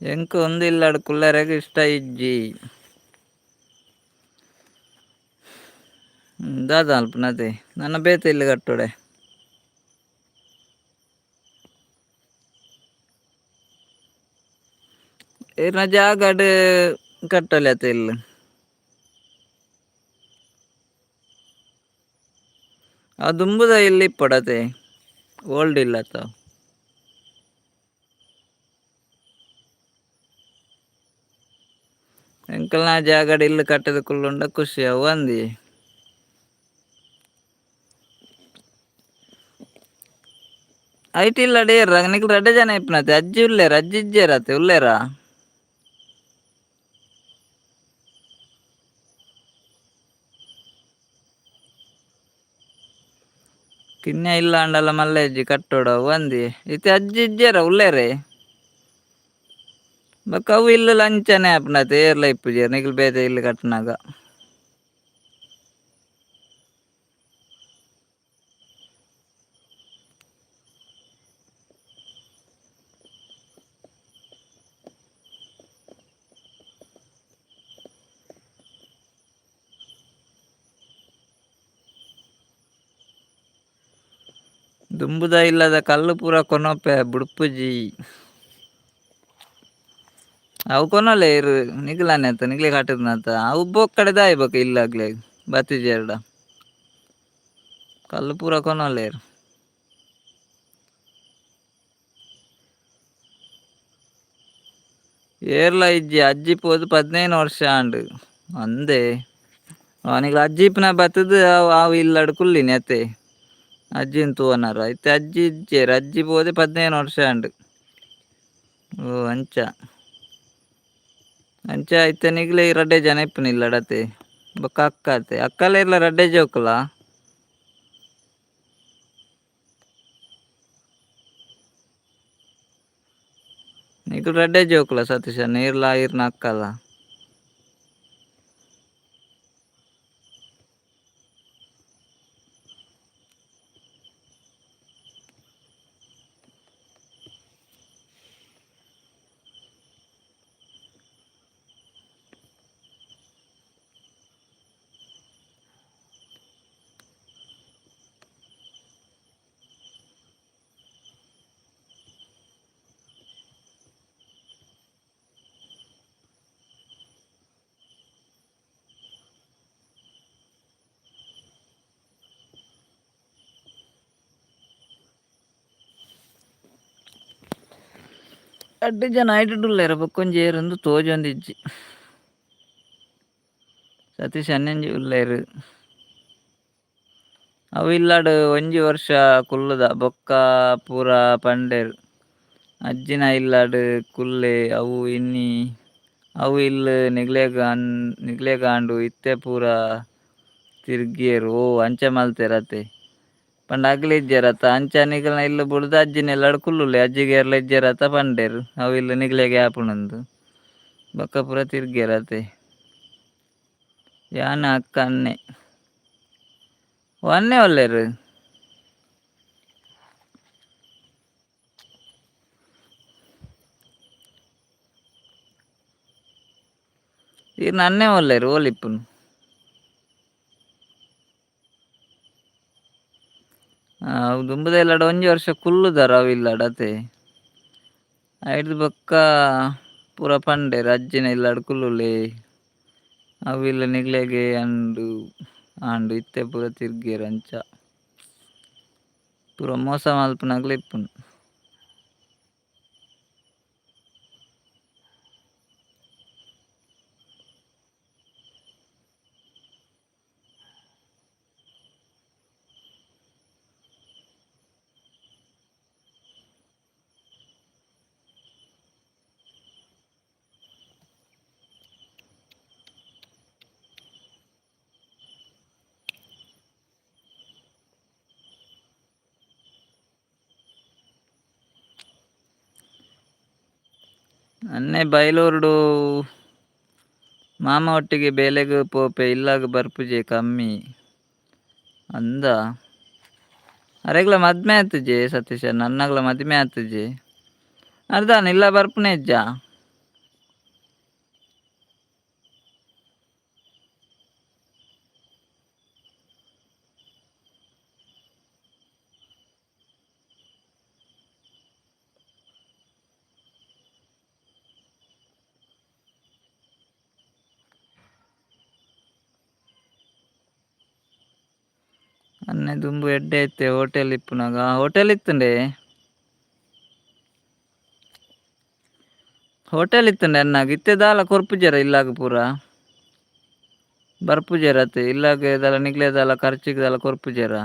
ಎಂಕ್ ಒಂದಿಲ್ಲಾಡು ಕುಲ್ಲರೆಗ್ ಇಷ್ಟ ಇಜ್ಜಿ ದಾದ ಅಲ್ಪನತೆ ನನ್ನ ಬೇತೆ ಇಲ್ಲಿ ಕಟ್ಟೋಡೆ ಇರ್ನ ಜಾಗಡ್ ಕಟ್ಟಲೆ ಅತ ಇಲ್ಲ ಆ ದುಂಬುದ ಇಲ್ಲಿ ಪಡತೆ ಓಲ್ಡ್ ಇಲ್ಲತ್ತ ಎಂಕಲ್ನ ಜಾಗಡ್ ಇಲ್ಲು ಕಟ್ಟದ ಕುಲ್ಲುಂಡ ಖುಷಿ ಅವು ಅಂದಿ ಐಟಿ ಇಲ್ಲ ಡೇರ ನಿಕ್ ರಡ್ಡೆ ಜನ ಇಪ್ಪನತೆ ಅಜ್ಜಿ ಉಲ್ಲೇರ ಅಜ್ಜಿ ಇಜ್ಜೇರತೆ ಉಲ್ಲೇರ ಕಿನ್ನೆ ಇಲ್ಲ ಅಂಡಲ್ಲ ಮಲ್ಲೆಜ್ಜಿ ಕಟ್ಟೋಡ ಒಂದಿ ಇತ್ತೆ ಅಜ್ಜಿ ಇಜ್ಜೇರ ಉಲ್ಲೇರೆ ಬಕ್ಕ ಅವು ಇಲ್ಲ ಲಂಚನೆ ಆಪನತೆ ಏರ್ಲ ಇಪ್ಪುಜೇರ್ ನಿಖಿಲ್ ಬೇತೆ ಇಲ್ಲಿ ಕಟ್ಟನಾಗ ದುಂಬುದ ಇಲ್ಲದ ಕಲ್ಲು ಪೂರ ಕೊನೊಪ್ಪೆ ಬುಡುಪುಜಿ ಅವು ಕೊನೊಲೆ ಇರು ನಿಖಿಲಾನೆ ಆತ ನಿಖಿಲೆ ಕಟ್ಟದ್ನತ ಅವು ಬೊಕ್ಕಡೆ ದಾಯ್ಬೇಕ ಇಲ್ಲಾಗ್ಲೆ ಬತ್ತಿಜೆರ್ಡ ಕಲ್ಲು ಪೂರ ಕೊನೊಲೇರು ಏರ್ಲ ಇಜ್ಜಿ ಅಜ್ಜಿ ಪೋದು 15 ವರ್ಷ ಆಂಡ್ ಅಂದೆ ಅವನಿಗೆ ಅಜ್ಜಿಪ್ನ ಬತ್ತದ ಅವು ಇಲ್ಲಡು ಕುಲ್ಲಿನಿ ಅತ್ತೆ ಅಜ್ಜಿನ್ ತೂವನಾರ ಐತೆ ಅಜ್ಜಿ ಇಜ್ಜೇರು ಅಜ್ಜಿ ಪೋದೆ 15 ವರ್ಷ ಆಂಡ್ ಓ ಅಂಚ ಅಂಚ ಐತೆ ನಿಗ್ಲೆ ರಡ್ಡೆ ಜನ ಇಪ್ಪುನ ಇಲ್ಲಡತೆ ಬೊಕ್ಕ ಅಕ್ಕ ಅತ್ತೆ ಅಕ್ಕಲ ಇರ್ಲ ರಡ್ಡೆ ಜೋಕುಲ ನಿಖಿಲ್ ರಡ್ಡೆ ಜೋಕುಲ ಸತೀಶನ್ ಇರ್ಲ ಇರ್ನ ಅಕ್ಕಲ ರಡ್ಡೆ ಜನ ಐಟುಡ್ಡುಲ್ಲೆರ ಬೊಕ್ಕೊಂಜಿ ಏರೊಂದು ತೋಜೊಂದಿಜ್ಜಿ ಸತೀಶ್ ಅನ್ನೆಂಜಿ ಉಲ್ಲೇರು ಅವು ಇಲ್ಲಾಡು ಒಂಜಿ ವರ್ಷ ಕುಲ್ಲುದ ಬೊಕ್ಕ ಪೂರ ಪಂಡೆರ್ ಅಜ್ಜಿನ ಇಲ್ಲಾಡು ಕುಲ್ಲೆ ಅವು ಇನ್ನಿ ಅವು ಇಲ್ಲು ನಿಗ್ಲೆಗಾಂಡು ಇತ್ತೆ ಪೂರ ತಿರ್ಗಿಯರು ಓ ಅಂಚ ಮಲ್ತೆರತೆ ಪಂಡ ಅಗ್ಲ ಇಜ್ಜೆರತ ಅಂಚ ನಿಕಲ್ನ ಇಲ್ಲು ಬುಡ್ದು ಅಜ್ಜಿನ ಎಲ್ಲಾಡು ಕುಲ್ಲುಲ್ಲೆ ಅಜ್ಜಿಗೆ ಎರ್ಲ ಇಜ್ಜೆರತ ಪಂಡೆರ್ ಅವು ಇಲ್ಲು ನಿಗ್ಲೆಗೆ ಆಪುಂಡು ಬೊಕ್ಕ ಪೂರ ತಿರ್ಗ್ಯರತೆ ಯಾನ ಅಕ್ಕ ಅನ್ನೆ ಅನ್ನೆ ಒಲ್ಲೆರ್ ಇರ್ನ ಅನ್ನೆ ಒಲ್ಲೆರ್ ಓಲಿಪ್ಪುನು ಅವು ದುಂಬುದ ಇಲ್ಲಾಡು ಒಂಜಿ ವರ್ಷ ಕುಲ್ಲುದಾರ ಅವು ಇಲ್ಲಾಡು ಅತೆ ಐರ್ದು ಬೊಕ್ಕ ಪೂರ ಪಂಡೆರ್ ಅಜ್ಜಿನ ಇಲ್ಲಾಡು ಕುಲ್ಲುಲ್ಲೆ ಅವು ಇಲ್ಲ ನಿಗ್ಲೆಗೆ ಆಂಡು ಇತ್ತೆ ಪೂರ ತಿರ್ಗಿಯರು ಅಂಚ ಪೂರ ಮೋಸ ಮಲ್ಪುನಕ್ಲೆ ಇಪ್ಪುನು ಅನ್ನೆ ಬೈಲೂರುಡು ಮಾಮ ಒಟ್ಟಿಗೆ ಬೇಲೆಗ್ ಪೋಪೆ ಇಲ್ಲಾಗ ಬರ್ಪುಜೆ ಕಮ್ಮಿ ಅಂದ ಅರೆಗ್ಲ ಮದ್ಮೆ ಆತುಜೆ ಸತೀಶ ನನ್ನಗ್ಲ ಮದ್ಮೆ ಆತುಜೆ ಅರ್ದಾನ ಇಲ್ಲ ಬರ್ಪುನೆಜ್ಜ ಅನ್ನೆ ದುಂಬು ಎಡ್ಡೆ ಐತೆ ಹೋಟೆಲ್ ಇಪ್ಪುನಾಗ ಹೋಟೆಲ್ ಇತ್ತಂಡೆ ಹೋಟೆಲ್ ಇತ್ತಂಡೆ ಅನ್ನಾಗ ಇತ್ತೆದಾಲ ಕೊರ್ಪುಜರ ಇಲ್ಲಾಗ ಪೂರ ಬರ್ಪುಜೆರತೆ ಇಲ್ಲಾಗ ಇದೆಲ್ಲ ನಿಗ್ಲೇದಲ್ಲ ಖರ್ಚಿಗೆದಲ್ಲ ಕೊರ್ಪುಜೆರ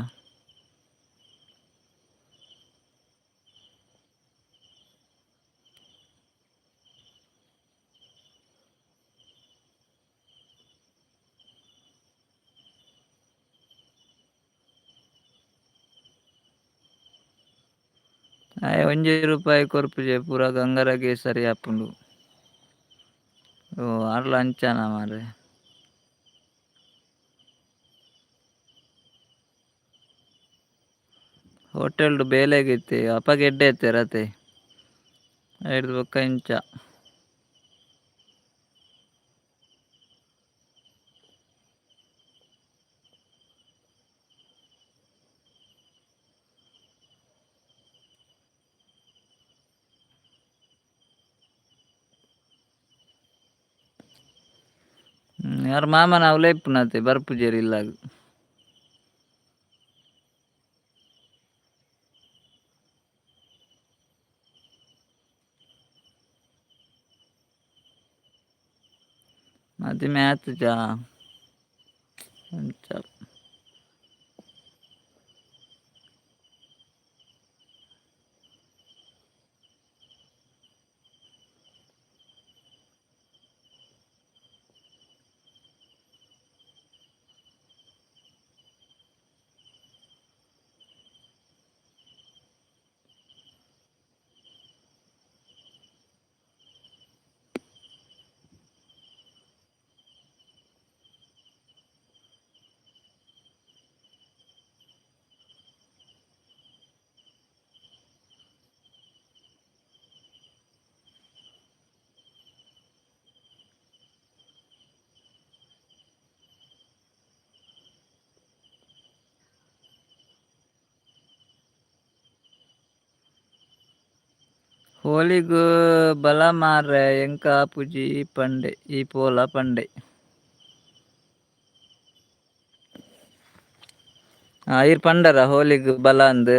ಅಯ್ಯ ₹1 ಕೊರ್ಪುಜೆ ಪೂರ ಗಂಗರಗೆ ಸರಿ ಹಾಪುಂಡು ಓ ಅರ್ಲ ಅಂಚಾನ ಮಾರೆ ಹೋಟೆಲ್ಡು ಬೇಲೆಗೈತೆ ಅಪ್ಪಗೆ ಎಡ್ಡೆ ಐತೆ ರತೆ ಹಿಡ್ದು ಬೊಕ್ಕ ಇಂಚ ಯಾರು ಮಾಮನ ಅವಲೇ ಇಪ್ಪುನತೆ ಬರ್ಪುಜೇರಿ ಇಲ್ಲಾಗ ಮದಿ ಮ್ಯಾಚ್ ಜಾ ಅಂಚ ಹೋಳಿಗೂ ಬಲ ಮಾರ್ರೆ ಎಂಕ ಪುಜಿ ಪಂಡೆ ಈ ಪೋಲ ಪಂಡೆ ಇರ್ ಪಂಡರ ಹೋಳಿಗ್ ಬಲ ಅಂದ್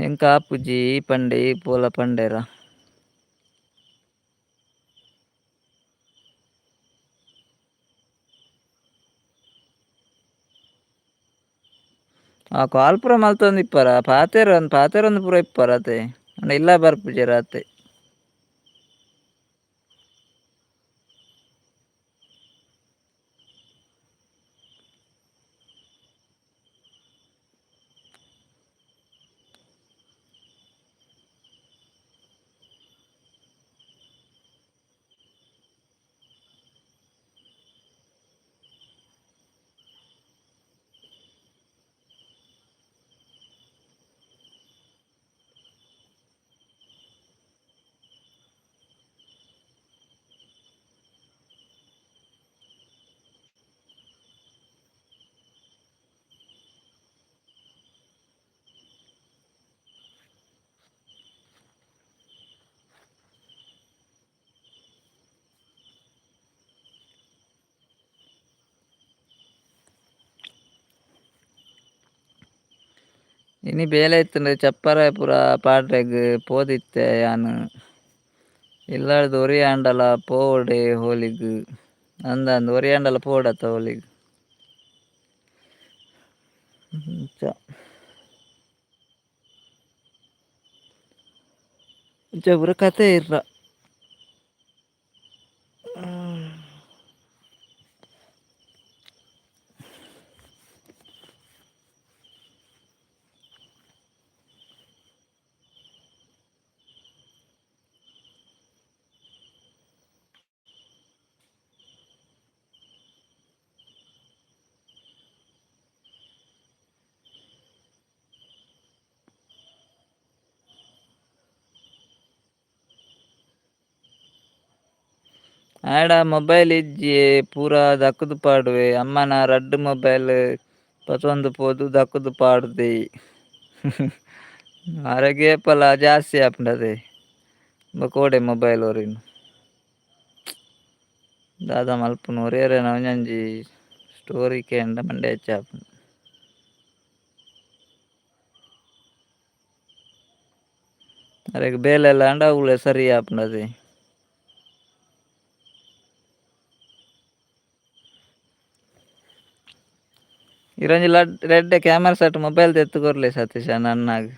ಎಂಕ ಆಪುಜಿ ಪಂಡೆ ಈ ಪೋಲ ಪಂಡೆರ ಆ ಕಾಲ್ ಪೂರ ಮಲ್ತೊಂದು ಇಪ್ಪರ ಪಾತೆರೊಂದು ಪೂರ ಇಪ್ಪರತೆ ಇಲ್ಲ ಬರ್ಪುಜೆರ್ ಅತೆ ಇನಿ ಬೇಲೆ ಇತ್ತಂದ್ರೆ ಚಪ್ಪರ ಪೂರ ಪಾಡ್ರೆಗ್ ಪೋದಿತ್ತೆ ಯಾನ್ ಇಲ್ಲಾರ್ದು ಒರಿಯಾಂಡಲ ಪೋವಡೆ ಹೋಳಿಗ್ ಅಂದಂದು ಒರಿಯಾಂಡಲ ಪೋಡತ್ತ ಹೋಳಿಗ್ ಪೂರ ಕತೆ ಇರ್ರ ಆಡ ಮೊಬೈಲ್ ಇಜ್ಜಿ ಪೂರ ದಕ್ಕುದು ಪಾಡುವೆ ಅಮ್ಮನ ರಡ್ಡ್ ಮೊಬೈಲ್ ಪತೊಂದು ಪೋದು ದಕ್ಕುದು ಪಾಡುದಿ ಅರಗೇಪಲ ಜಾಸ್ತಿ ಆಪುಂಡತೆ ಬೊಕೋಡೆ ಮೊಬೈಲ್ ಒರಿನ್ ದಾದ ಮಲ್ಪುನು ಒರಿಯರೆನ ಒಂಜೊಂಜಿ స్టోరీకే అండ మండే చేప ಅರೆಗ್ ಬೇಲೆಲ್ಲ ಅಂಡ ಅವಳೆ ಸರಿ ಆಪನದು ಇರಂಜಿ ರೆಡ್ಡೆ ಕ್ಯಾಮರಾ ಸಟ್ ಮೊಬೈಲ್ ತೆತ್ತುಕೊರ್ಲಿ ಸತೀಶ ನನ್ನಾಗ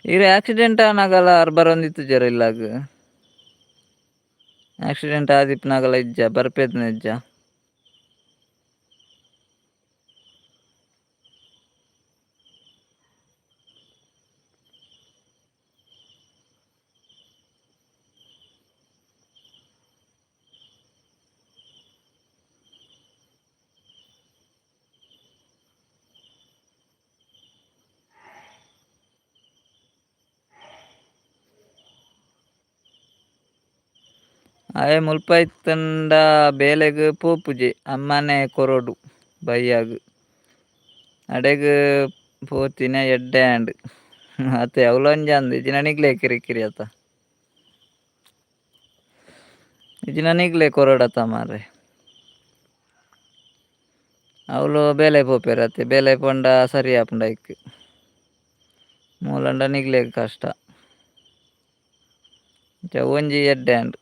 ಇರ ಆಕ್ಸಿಡೆಂಟ್ ಆನಾಗಲ್ಲ ಅರ್ ಬರೊಂದಿತ್ತು ಜರ ಇಲ್ಲಾಗ ಆಕ್ಸಿಡೆಂಟ್ ಆದಿಪ್ಪನಾಗಲ್ಲ ಇಜ್ಜ ಬರ್ಪೇದ್ನ ಇಜ್ಜ ಅಯೆ ಮುಲ್ಪ ಇತ್ತಂಡ ಬೇಲೆಗ್ ಪೋಪುಜಿ ಅಮ್ಮನೆ ಕೊರೋಡು ಬೈಯಾಗ್ ಅಡೆಗ್ ಪೋತಿನ ಎಡ್ಡೆ ಆಂಡ್ ಅತೆ ಅವಲೊಂಜಿ ಅಂದ್ ಇಜ್ಜಿ ನನಿಗ್ಲೇ ಕಿರಿಕಿರಿ ಅತ ಇಜ್ಜಿ ನನಿಗ್ಲೇ ಕೊರೋಡತ ಮಾರ್ರೆ ಅವಳು ಬೇಲೆ ಪೋಪೆರ್ ಅತೆ ಬೇಲೆ ಪೋಂಡ ಸರಿ ಆಪುಂಡ ಐಕ್ ಮೂಲಂಡ ನಿಗ್ಲೆಗ್ ಕಷ್ಟ ಒಂಜಿ ಎಡ್ಡೆ ಆಂಡ್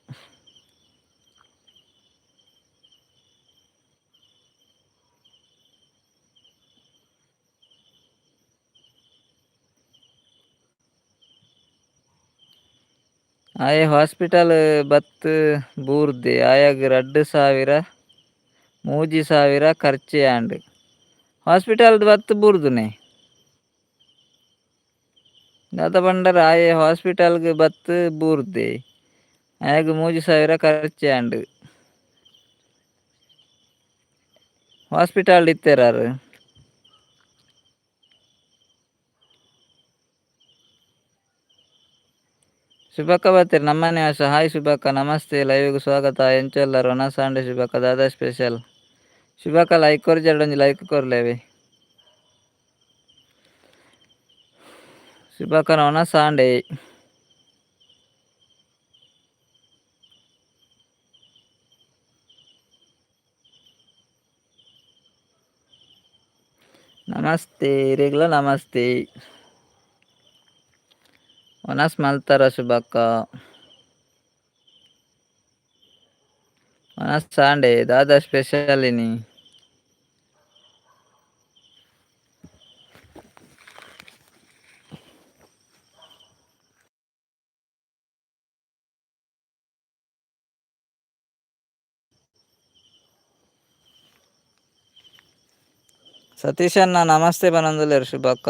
ಆಯೆ ಹಾಸ್ಪಿಟಲ್ ಬತ್ ಬೂರ್ದೆ ಆಯಾಗ್ 2,000 3,000 ಖರ್ಚೆ ಆಂಡ್ ಹಾಸ್ಪಿಟಲ್ಡ್ ಬತ್ ಬೂರ್ದುನೆ ದಾದ ಪಂಡರ ಆಯೆ ಹಾಸ್ಪಿಟಲ್ಗ್ ಬತ್ ಬೂರ್ದೆ ಆಯಾಗ್ 3,000 ಖರ್ಚೆ ಆಂಡ್ ಹಾಸ್ಪಿಟಲ್ಡ್ ಇತ್ತೆರಾರ್ ಶುಭಕ್ಕ ಬತ್ತೀರಿ ನಮ್ಮನೆ ಆಶ ಹಾಯ್ ಶುಭಕ್ಕ ನಮಸ್ತೆ ಲೈವ್ಗೆ ಸ್ವಾಗತ ಎಂಚೆಲ್ಲರು ಒನ ಸಾಂಡೆ ಶುಭಕ್ಕ ದಾದಾ ಸ್ಪೆಷಲ್ ಶುಭಕ್ಕ ಲೈಕ್ ಕೊರ್ಜಿ ಎರಡೊಂಜಿ ಲೈಕ್ ಕೊರ್ಲೇವೆ ಶುಭಕ್ಕನ ಒನ ಸಾಂಡೆ ನಮಸ್ತೆ ರೇಗ್ಲ ನಮಸ್ತೆ ಒನಸ್ ಮಲ್ತಾರ ಶುಭಕ್ಕ ಒನಸ್ ಸಾಂಡೆ ದಾದಾ ಸ್ಪೆಷಲ್ ಇನಿ ಸತೀಶಣ್ಣ ನಮಸ್ತೆ ಬನಂದುಲ್ಲೇರು ಶುಭಕ್ಕ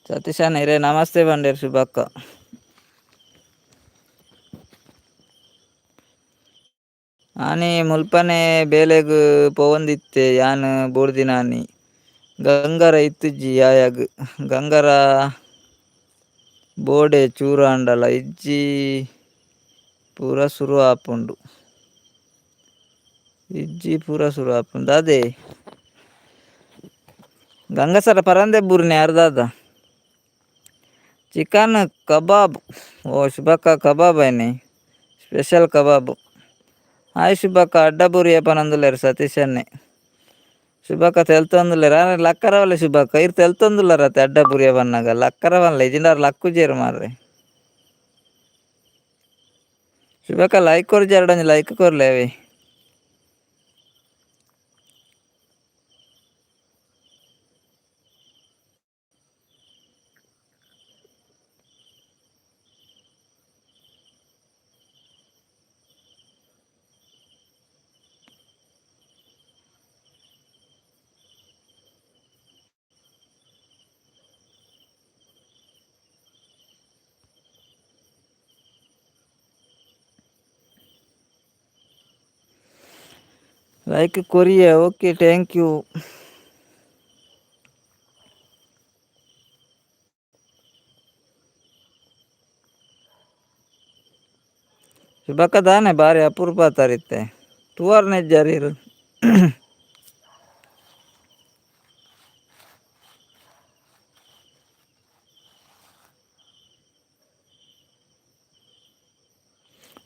ಸತೀಶಣ್ಣ ಇರೇ ನಮಸ್ತೆ ಬಂಡೇರು ಶುಭಕ್ಕ ಆನಿ ಮುಲ್ಪನೆ ಬೇಲೆಗ್ ಪೋವಂದಿತ್ತೆ ಯಾನ್ ಬೂರ್ದಿನ ಆನಿ ಗಂಗರ ಇತ್ತುಜ್ಜಿ ಆಯಾಗ್ ಗಂಗರ ಬೋಡೆ ಚೂರ ಅಂಡಲ ಇಜ್ಜಿ ಪೂರ ಶುರು ಆಪುಂಡು ಅದೇ ಗಂಗಸರ ಪರಂದೆ ಬೂರ್ನೆ ಅರ್ದಾದ ಚಿಕನ್ ಕಬಾಬ್ ಓ ಶುಭಕ್ಕ ಕಬಾಬ್ ಐನೆ ಸ್ಪೆಷಲ್ ಕಬಾಬ್ ಹಾಯ್ ಶುಭಕ್ಕ ಅಡ್ಡ ಬೂರಿ ಪನಂದುಲ್ಲೇರು ಸತೀಶನ್ನೆ ಶುಭಕ್ಕ ತೆಲ್ತೊಂದುಲ್ಲೇರ ಲಕ್ಕರವಲ್ಲ ಶುಭಕ್ಕ ಇರ್ ತೆಲ್ತೊಂದುಲ್ಲರತ್ತೆ ಅಡ್ಡ ಬುರಿಯ ಬನ್ನಾಗ ಲಕ್ಕರವಲ್ಲ ಇಜಿಂಡಾರ್ ಲಕ್ಕುಜೇರು ಮಾರ್ರೆ ಶುಭಕ್ಕ ಲೈಕ್ ಕೊರ್ಜಿ ಎರಡೊಂಜಿ ಲೈಕ್ ಕೊರ್ಲೇವೆ ಲೈಕ್ ಕೊರಿಯಾ. Okay, thank you. ಶುಭಕ್ಕ ತಾನೆ ಭಾರಿ ಅಪರೂಪ ತರಿತ್ತೆ ತುವಾರ್ನೆ ಜರೀರು.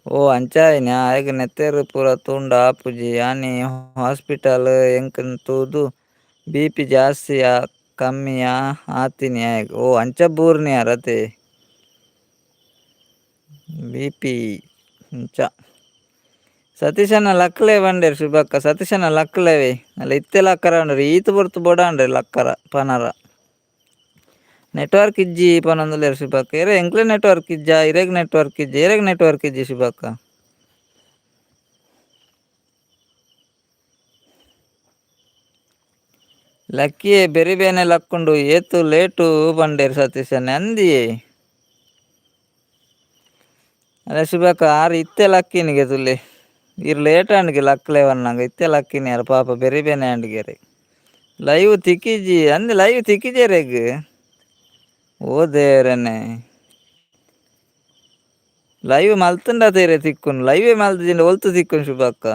ಓ ಅಂಚಾಯ್ನ ಆಯ್ಗ ನೆತ್ತೇರು ಪೂರ ತುಂಡ ಆಪುಜಿ ಯಾನಿ ಹಾಸ್ಪಿಟಲ್ ಎಂಕಂತೂದು ಬಿ ಪಿ ಜಾಸ್ತಿಯಾ ಕಮ್ಮಿಯಾ ಆತಿನಿ ಆಯ್ಗ. ಓ ಅಂಚ ಬೂರ್ನಿಯ ರತೆ ಬಿ ಪಿ ಅಂಚ. ಸತೀಶನ ಲಕ್ಕಲೆ ಬಂಡೇರು ಶುಭಕ್ಕ. ಸತೀಶನ ಲಕ್ಕಲೆವೆ ಅಲ್ಲ ಇತ್ತೆ ಲಕ್ಕರ ಉಂಡ್ರಿ ಈತ್ ಬುರ್ತು ಬೋಡಾಂಡ್ರಿ ಲಕ್ಕರ ಪನರ ನೆಟ್ವರ್ಕ್ ಇಜ್ಜಿ ಪನೊಂದುಲ್ಲೇರು ಶುಭಕ್ಕ. ಎರೆ ಎಂಕ್ಲೆ ನೆಟ್ವರ್ಕ್ ಇಜ್ಜ ಇರೆಗ್ ನೆಟ್ವರ್ಕ್ ಇಜ್ಜಿ ಎರೆಗ್ ನೆಟ್ವರ್ಕ್ ಇಜ್ಜಿ ಶುಭಕ್ಕ. ಲಕ್ಕಿಯೇ ಬೆರಿಬೇನೆ ಲಕ್ಕುಂಡು ಏತು ಲೇಟು ಬಂಡೇರು ಸತೀಶನೆ ಅಂದಿಯೇ. ಅಲ್ಲ ಶುಭಕ್ಕ ಆರು ಇತ್ತೆ ಲಕ್ಕಿನಿಗೆ ತುಲೆ ಇರ್ ಲೇಟ್ ಅಂಡ್ಗೆ ಲಕ್ಲೆ ವನ್ನಂಗ ಇತ್ತೆ ಲಕ್ಕಿನಿ ಯಾರು ಪಾಪ ಬೆರಿಬೇನೆ ಅಂಡ್ಗೆರೆ ಲೈವ್ ತಿಕ್ಕಿಜಿ ಅಂದ್ ಲೈವ್ ತಿಕ್ಕಿಜೇರೆಗ್. ಓ ದೇವರನ್ನೇ ಲೈವ್ ಮಲ್ತುಂಡ ತೇರೆ ತಿಕ್ಕುನು ಲೈವೇ ಮಲ್ತುಜಿಂಡ ಒಲ್ತು ತಿಕ್ಕುನು ಶುಭಕ್ಕ.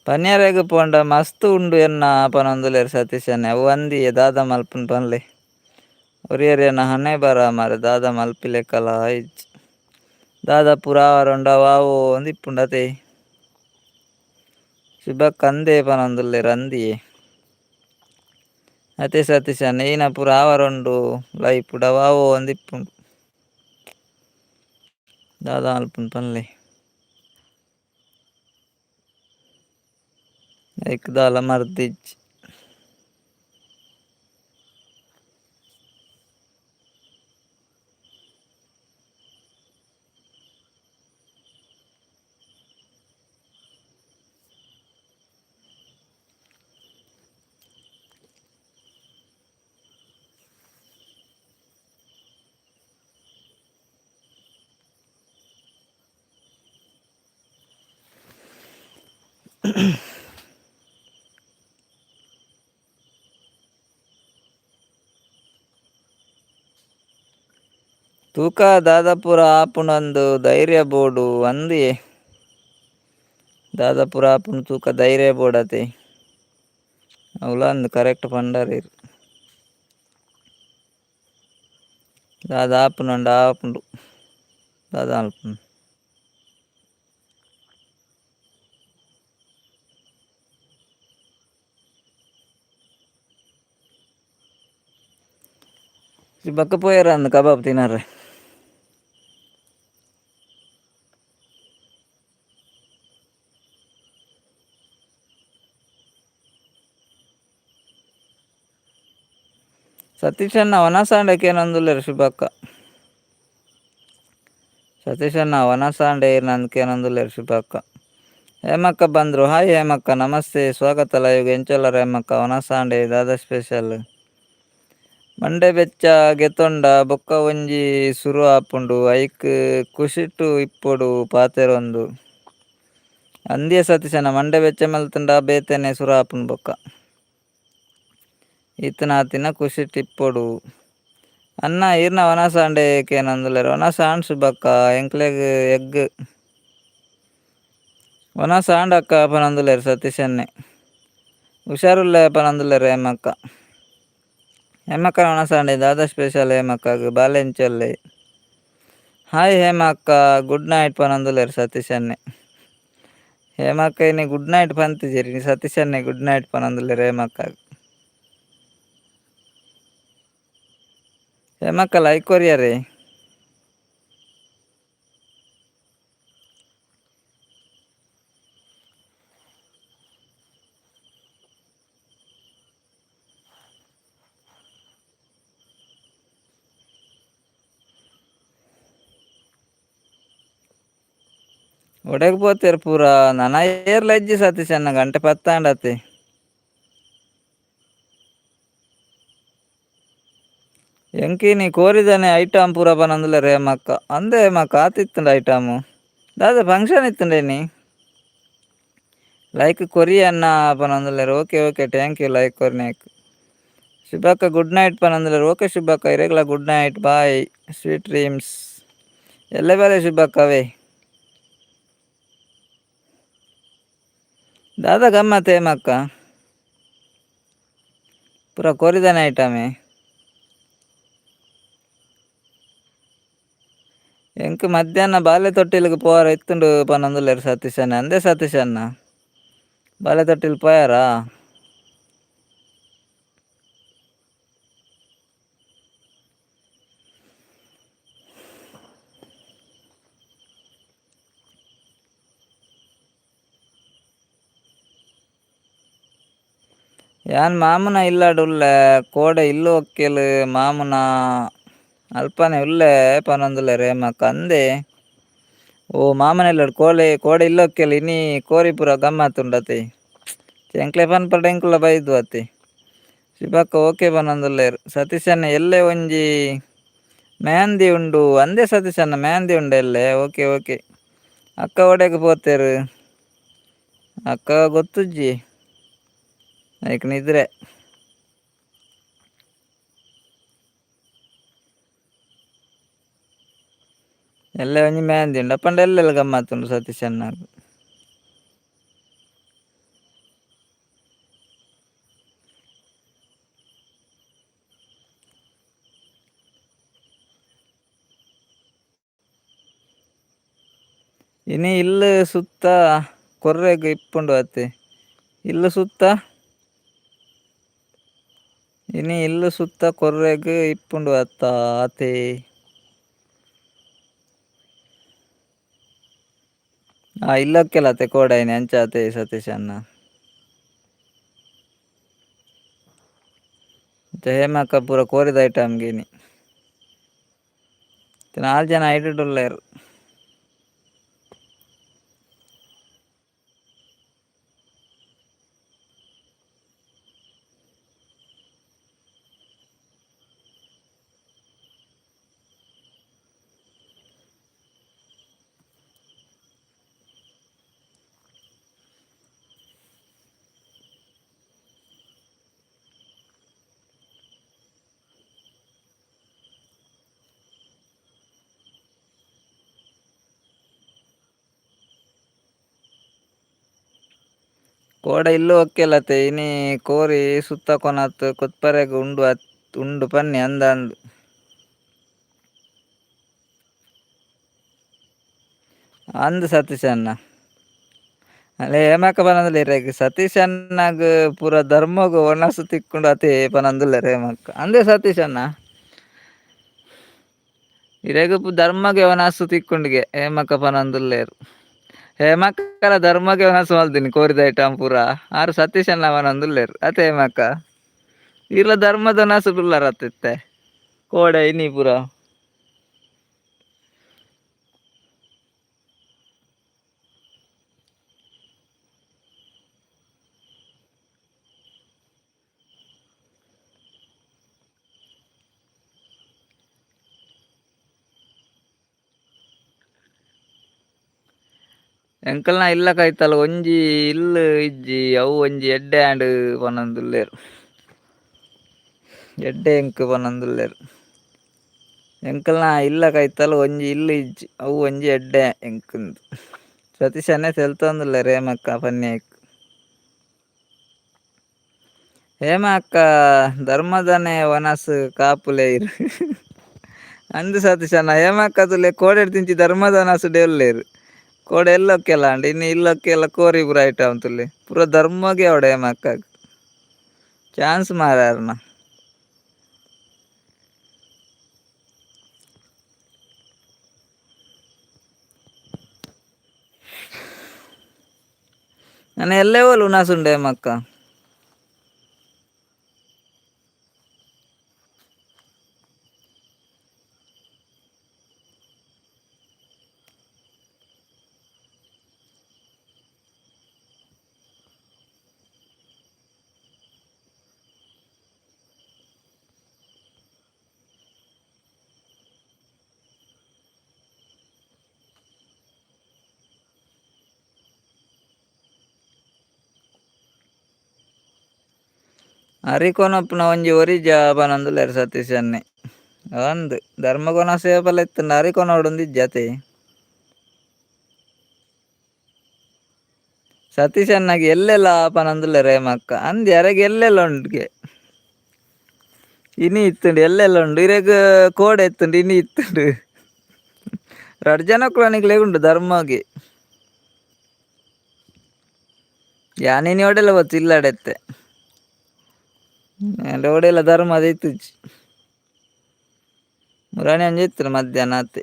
ಪನ್ಯಾರೆಗ್ ಪೋಂಡ ಮಸ್ತ್ ಉಂಡು ಎನ್ನ ಪನೊಂದುಲ್ಲೇರು ಸತೀಶನೆ. ಅವು ಅಂದಿಯೆ ದಾದ ಮಲ್ಪುನು ಪನ್ಲೆ ಒರಿಯರಿಯನ ಹನೆ ಬರ ಮಾರೆ ದಾದ ಮಲ್ಪಿಲೆಕ್ಕಲ ಇಜ್ಜಿ ದಾದ ಪೂರ ಆವರೊಂಡ ವಾವು ಒಂದಿಪ್ಪುಂಡತೆ ಶುಭಕ್ಕ ಅಂದೇ ಪನೊಂದುಲ್ಲೇರು ಅಂದಿಯೆ. ಅತೆ ಸತೀಶನೆ ಈನ ಪೂರ ಆವರೊಂಡು ಲೈಪುಡ ವಾವು ಒಂದಿಪ್ಪುಂಡು ದಾದ ಮಲ್ಪುನು ಪನ್ಲೆ ಐಕ್ ದಾಲ ಮರ್ದಿಜ್ಜಿ. ತೂಕ ದಾದಾಪುರ ಆಪುಂಡೊಂದು ಧೈರ್ಯ ಬೋಡು ಅಂದಿಯೇ. ದಾದಾಪುರ ಆಪುಂಡು ತೂಕ ಧೈರ್ಯ ಬೋಡತೆ ಅವಲಂದು ಕರೆಕ್ಟ್ ಪಂಡರೇರು ದಾದ ಆಪುಂಡು ಆಪುಂಡು ದಾದ ಮಲ್ಪುನು. ಶುಭಕ್ಕ ಪೋಯರ ಅಂದು ಕಬಾಬ್ ತಿನ್ನರೆ. ಸತೀಶಣ್ಣ ವನಸಾಂಡಕ್ಕೆ ಏನೊಂದುಲ್ಲೇರು ಶುಭಕ್ಕ. ಸತೀಶಣ್ಣ ವನಸಾಂಡೆ ನಂದಕ್ಕೆ ಏನೊಂದುಲ್ಲೇರು ಶುಭಕ್ಕ. ಹೇಮಕ್ಕ ಬಂದರು. ಹಾಯ್ ಹೇಮಕ್ಕ, ನಮಸ್ತೆ, ಸ್ವಾಗತ ಲೈವ್ಗೆ. ಎಂಚೊಲ್ಲರ ಹೇಮಕ್ಕ ವನಸಾಂಡೆ ದಾದ ಸ್ಪೆಷಲ್ ಮಂಡೆ ಬೆಚ್ಚ ಗೆತೊಂಡ ಬೊಕ್ಕ ಒಂಜಿ ಸುರು ಆಪುಂಡು ಐಕ್ ಖುಷಿಟು ಇಪ್ಪೊಡು ಪಾತೆರೊಂದು ಅಂದಿಯ ಸತೀಶಣ್ಣ ಮಂಡೆ ಬೆಚ್ಚ ಮಲ್ತುಂಡ ಬೇತೆನೆ ಸುರು ಆಪುಂಡು ಬೊಕ್ಕ ಈತನಾತಿನ ಖುಷಿಟ್ ಇಪ್ಪೊಡು ಅನ್ನ ಈರ್ನ ವನಸಾಂಡೆಗೆ ಏನೊಂದುಲ್ಲೇರು ವನಸಾಂಡ್ ಶುಭಕ್ಕ. ಎಂಕ್ಲೆಗ್ ಎಗ್ ವನಸಾಂಡಕ್ಕ ಪನೊಂದುಲ್ಲೇರು ಸತೀಶನ್ನೆ ಹುಷಾರುಲ್ಲ ಪನೊಂದುಲ್ಲೇರು ಹೇಮಕ್ಕ. ಹೇಮಕ್ಕ ವನಸಾಂಡೆ ದಾದ ಸ್ಪೆಷಲ್ ಹೇಮಕ್ಕಗ್ ಬಾಲೆಂಚೊಲ್ಲೆ. ಹಾಯ್ ಹೇಮಕ್ಕ, ಗುಡ್ ನೈಟ್ ಪನೊಂದುಲ್ಲೇರು ಸತೀಶನ್ನೆ. ಹೇಮಕ್ಕ ಇನಿ ಗುಡ್ ನೈಟ್ ಪಂತಿಜೆರ್ ಸತೀಶನ್ನೆ ಗುಡ್ ನೈಟ್ ಪನೊಂದುಲ್ಲೇರು ಹೇಮಕ್ಕಗ್. ಹೇಮಕ್ಕ ಲೈಕ್ ಕೊರಿಯರೆ. ಒಡೆಗ್ ಪೋತೆರ್ ಪೂರ ನನ ಏರ್ಲ ಇಜ್ಜಿ ಸತೀಶಣ್ಣ ಗಂಟೆ ಎಂಕೀನಿ ಕೋರಿದಾನೆ ಐಟಮ್ ಪೂರ ಪನೊಂದುಲ್ಲೆ ರೇಮಕ್ಕ ಅಂದೆ ಮಕ್ಕ ಆತಿತ್ತುಂಡು ಐಟಮು ದಾದ ಫಂಕ್ಷನ್ ಇತ್ತುಂಡೇನಿ ಲೈಕ್ ಕೊರಿಯನ್ನ ಪನೊಂದುಲ್ಲೆರ್ okay okay thank you like ಕೊರಿನೇಕ್ ಶುಭಕ್ಕ ಗುಡ್ ನೈಟ್ ಪನೊಂದುಲ್ಲೆರ್ ಓಕೆ ಶುಭಕ್ಕ ಇರೆಗ್ಲ good night bye sweet dreams ಎಲ್ಲೆ ಬೇರೆ ಶುಭಕ್ಕ ಅವೇ ದಾದ ಗಮ್ಮತ್ ಏಮಕ್ಕ ಪೂರ ಕೊರಿದಾನೆ ಐಟಮೇ ಎಂಕ್ ಮಧ್ಯಾಹ್ನ ಬಾಲೆ ತೊಟ್ಟಿಲ್ಗ್ ಪೋವಾರ ಇತ್ತುಂಡು ಪನೊಂದುಲ್ಲೆರ್ ಸತೀಶ್ ಅಣ್ಣ ಅಂದೆ ಸತೀಶ್ ಅಣ್ಣ ಬಾಲೆ ತೊಟ್ಟಿಲ್ ಪೋಯಾರಾ ಯಾನ್ ಮಾಮುನ ಇಲ್ಲಾಡ್ ಉಲ್ಲೆ ಕೋಡೆ ಇಲ್ಲು ಒಕ್ಕೆಲ್ ಮಾಮುನ ಅಲ್ಪನೆ ಉಲ್ಲೆ ಪನೊಂದುಲ್ಲೆರ್ ಏಮಕ್ಕ ಅಂದೆ ಓ ಮಾಮನ ಇಲ್ಲಾಡ್ ಕೋಡೆ ಇಲ್ಲೊಕ್ಕೆಲ್ ಇನಿ ಕೋರಿ ಪೂರ ಗಮ್ಮತ್ ಉಂಡತೆ ಎಂಕ್ಲೆ ಪನ್ಪಡ್ ಎಂಕುಲ ಬೈದು ಅತೆ ಶಿಬಕ್ಕ ಓಕೆ ಪನೊಂದುಲ್ಲೆರ್ ಸತೀಶ್ ಅಣ್ಣ ಎಲ್ಲೆ ಒಂಜಿ ಮೆಹಂದಿ ಉಂಡು ಅಂದೆ ಸತೀಶ್ ಅಣ್ಣ ಮೆಹಂದಿ ಉಂಡು ಎಲ್ಲೆ ಓಕೆ ಓಕೆ ಅಕ್ಕ ಒಡೆಗ್ ಪೋತೆರ್ ಅಕ್ಕ ಗೊತ್ತುಜ್ಜಿ ಐಕ್ ನಿದ್ರೆ ಎಲ್ಲೆ ಒಂಜಿ ಮೆಹಂದಿ ಉಂಡು ಅಪ್ಪಂಡ ಎಲ್ಲೆಲ್ಲ ಗಮ್ಮತ್ ಉಂಡು ಸತೀಶ್ ಅಣ್ಣಗ್ ಇನಿ ಇಲ್ಲು ಸುತ್ತ ಕೊರ್ರೆಗ್ ಇಪ್ಪುಂಡು ಅತೆ ಇಲ್ಲು ಸುತ್ತ ಇನಿ ಇಲ್ಲು ಸುತ್ತ ಕೊರ್ರೆಗ್ ಇಪ್ಪುಂಡು ಅತ್ತ ಆತೆ ಇಲ್ಲೊಕ್ಕೆಲ್ ಅತೆ ಕೋಡಾಯಿನಿ ಅಂಚ ಅತೆ ಸತೀಶ್ ಅಣ್ಣ ಹೇಮಕ್ಕ ಪೂರ ಕೋರಿದ ಐಟಮ್ ಗೆನಿ ನಾಲ್ ಜನ ಐಟಡ್ ಉಲ್ಲೆರ್ ಕೋಡೆ ಇಲ್ಲು ಒಕ್ಕೆಲತೆ ಇನಿ ಕೋರಿ ಸುತ್ತ ಕೊನತ್ ಕೊತ್ಪರೆಗ್ ಉಂಡು ಪನ್ನಿ ಅಂದಂದು ಅಂದ್ ಸತೀಶ್ ಅಣ್ಣ ಅಲೆ ಹೇಮಕ್ಕ ಪನೊಂದುಲ್ಲೆ ಇರೆಗ್ ಸತೀಶ್ ಅಣ್ಣಗ್ ಪೂರ ಧರ್ಮಗ್ ಒನಸು ತಿಕ್ಕುಂಡು ಅತೆ ಪನೊಂದುಲ್ಲೆರ್ ಹೇಮಕ್ಕ ಅಂದೆ ಸತೀಶ್ ಅಣ್ಣ ಇರೆಗ್ ಧರ್ಮಗೆ ಒನಸು ತಿಕ್ಕುಂಡ್ಗೆ ಹೇಮಕ್ಕ ಪನೊಂದುಲ್ಲೆರ್ ಹೇಮಕ್ಕಲ ಧರ್ಮಗೆ ಒನಸು ಮಲ್ತಿನಿ ಕೋರಿದ ಐಟಮ್ ಪೂರ ಆರ್ ಸತೀಶ್ ಅಣ್ಣ ಪನೊಂದುಲ್ಲೆರ್ ಅತೆ ಹೇಮಕ್ಕ ಇರ್ಲ ಧರ್ಮದ ಒನಸು ಕುಲ್ಲರ್ ಅತಿತ್ತೆ ಕೋಡೆ ಇನಿ ಪೂರ ಎಂಕಲ್ನ ಇಲ್ಲ ಕೈತಲ್ ಒಂಜಿ ಇಲ್ಲು ಇಜ್ಜಿ ಅವು ಒಂಜಿ ಎಡ್ಡೆ ಆಂಡ್ ಪನೊಂದುಲ್ಲೆರ್ ಎಡ್ಡೆ ಎಂಕ್ ಪನೊಂದುಲ್ಲೆರ್ ಎಂಕಲ್ನ ಇಲ್ಲ ಕೈತಲ್ ಒಂಜಿ ಇಲ್ಲು ಇಜ್ಜಿ ಅವು ಒಂಜಿ ಎಡ್ಡೆ ಎಂಕುಂದು ಸತೀಶ್ ಅಣ್ಣೆ ತೆಲ್ತೊಂದುಲ್ಲೆರ್ ಹೇಮಕ್ಕ ಪನ್ನಿಯೈಕ್ ಹೇಮ ಅಕ್ಕ ಧರ್ಮದನೆ ಒನಸ್ ಕಾಪುಲೆರ್ ಅಂದ್ ಸತೀಶ್ ಅಣ್ಣ ಹೇಮಕ್ಕ ತುಲೆ ಕೋಡೆಡ್ ತಿಂಚಿ ಧರ್ಮದ ಒನಸ್ ಡೆಲ್ಲುಲ್ಲೆರ್ ಕೋಡೆ ಎಲ್ಲೊಕ್ಕೆಲ್ಲ ಅಂಡ್ ಇನ್ನು ಇಲ್ಲೊಕ್ಕೆಲ್ಲ ಕೋರಿ ಪೂರ ಐಟಮ್ ತುಲೆ ಪೂರ ಧರ್ಮಗೆ ಅವಡೆ ಹೇಮಕ್ಕಗ್ ಚಾನ್ಸ್ ಮಾರಾರ್ನ ನಾನು ಎಲ್ಲೇ ಹೋಲ್ ಉನಾಸ್ ಉಂಡು ಹೇಮಕ್ಕ ಅರಿಕೊನಪ್ಪುನ ಒಂಜಿ ಒರಿಜ ಪನೊಂದುಲ್ಲೆರ್ ಸತೀಶ್ ಅನ್ನೆ ಅಂದ್ ಧರ್ಮಕೊನ ಸೇಪಲ ಇತ್ತಂಡ ಅರಿಕೊನೋಡು ಇಜ್ಜತೆ ಸತೀಶ್ ಅಣ್ಣಗೆ ಎಲ್ಲೆಲ್ಲ ಆಪನಂದುಲ್ಲೆರ್ ಏಮಕ್ಕ ಅಂದ್ ಯಾರಗೆ ಎಲ್ಲೆಲ್ಲ ಉಂಡ್ಗೆ ಇನಿ ಇತ್ತುಂಡು ಎಲ್ಲೆಲ್ಲ ಉಂಡು ಇರೆಗ್ ಕೋಡೆ ಎತ್ತುಂಡು ಇನಿ ಇತ್ತುಂಡು ರಡ್ ಜನಕ್ಕುಲನಿಗ್ ಲೆಗುಂಡು ಧರ್ಮಗೆ ಯಾನಿನಿ ಒಡೆಲ ಬತ್ತು ಇಲ್ಲಾಡೆತ್ತೆ ಒಡೆಲ ಧರ್ಮದ ಇತ್ತುಜಿ ಮುರಾಣಿ ಒಂಜಿ ಇತ್ತುಂಡು ಮಧ್ಯಾಹ್ನ ಆತೆ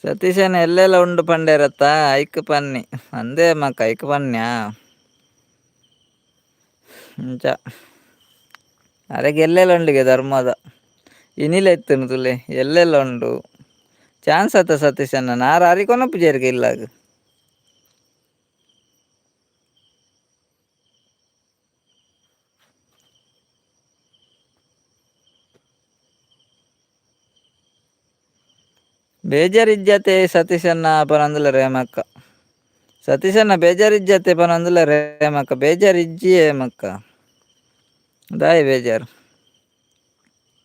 ಸತೀಶನ ಎಲ್ಲೆಲ್ಲ ಉಂಡು ಪಂಡೇರತ್ತ ಐಕ್ ಪನ್ನಿ ಅಂದೇ ಮಕ್ಕ ಐಕ್ ಪನ್ಯಾ ಇಂಚ ಅರೆಗೆ ಎಲ್ಲೆಲ್ಲ ಉಂಡಿಗೆ ಧರ್ಮದ ಇನಿಲ ಎತ್ತುನು ತುಲೆ ಎಲ್ಲೆಲ್ಲ ಉಂಡು ಚಾನ್ಸ್ ಆತ ಸತೀಶನ ನಾರ ಅರಿಕೊನಪ್ಪು ಜೇರಿಗೆ ಇಲ್ಲಾಗ ಬೇಜಾರಿಜ್ಜತೆ ಸತೀಶನ್ನ ಪನಂದುಲ ರೇಮಕ್ಕ ಸತೀಶನ್ನ ಬೇಜಾರಿಜ್ಜತೆ ಪನಂದುಲ ರೇಮಕ್ಕ ಬೇಜಾರಿಜ್ಜಿ ಏಮಕ್ಕ ದಾಯಿ ಬೇಜಾರು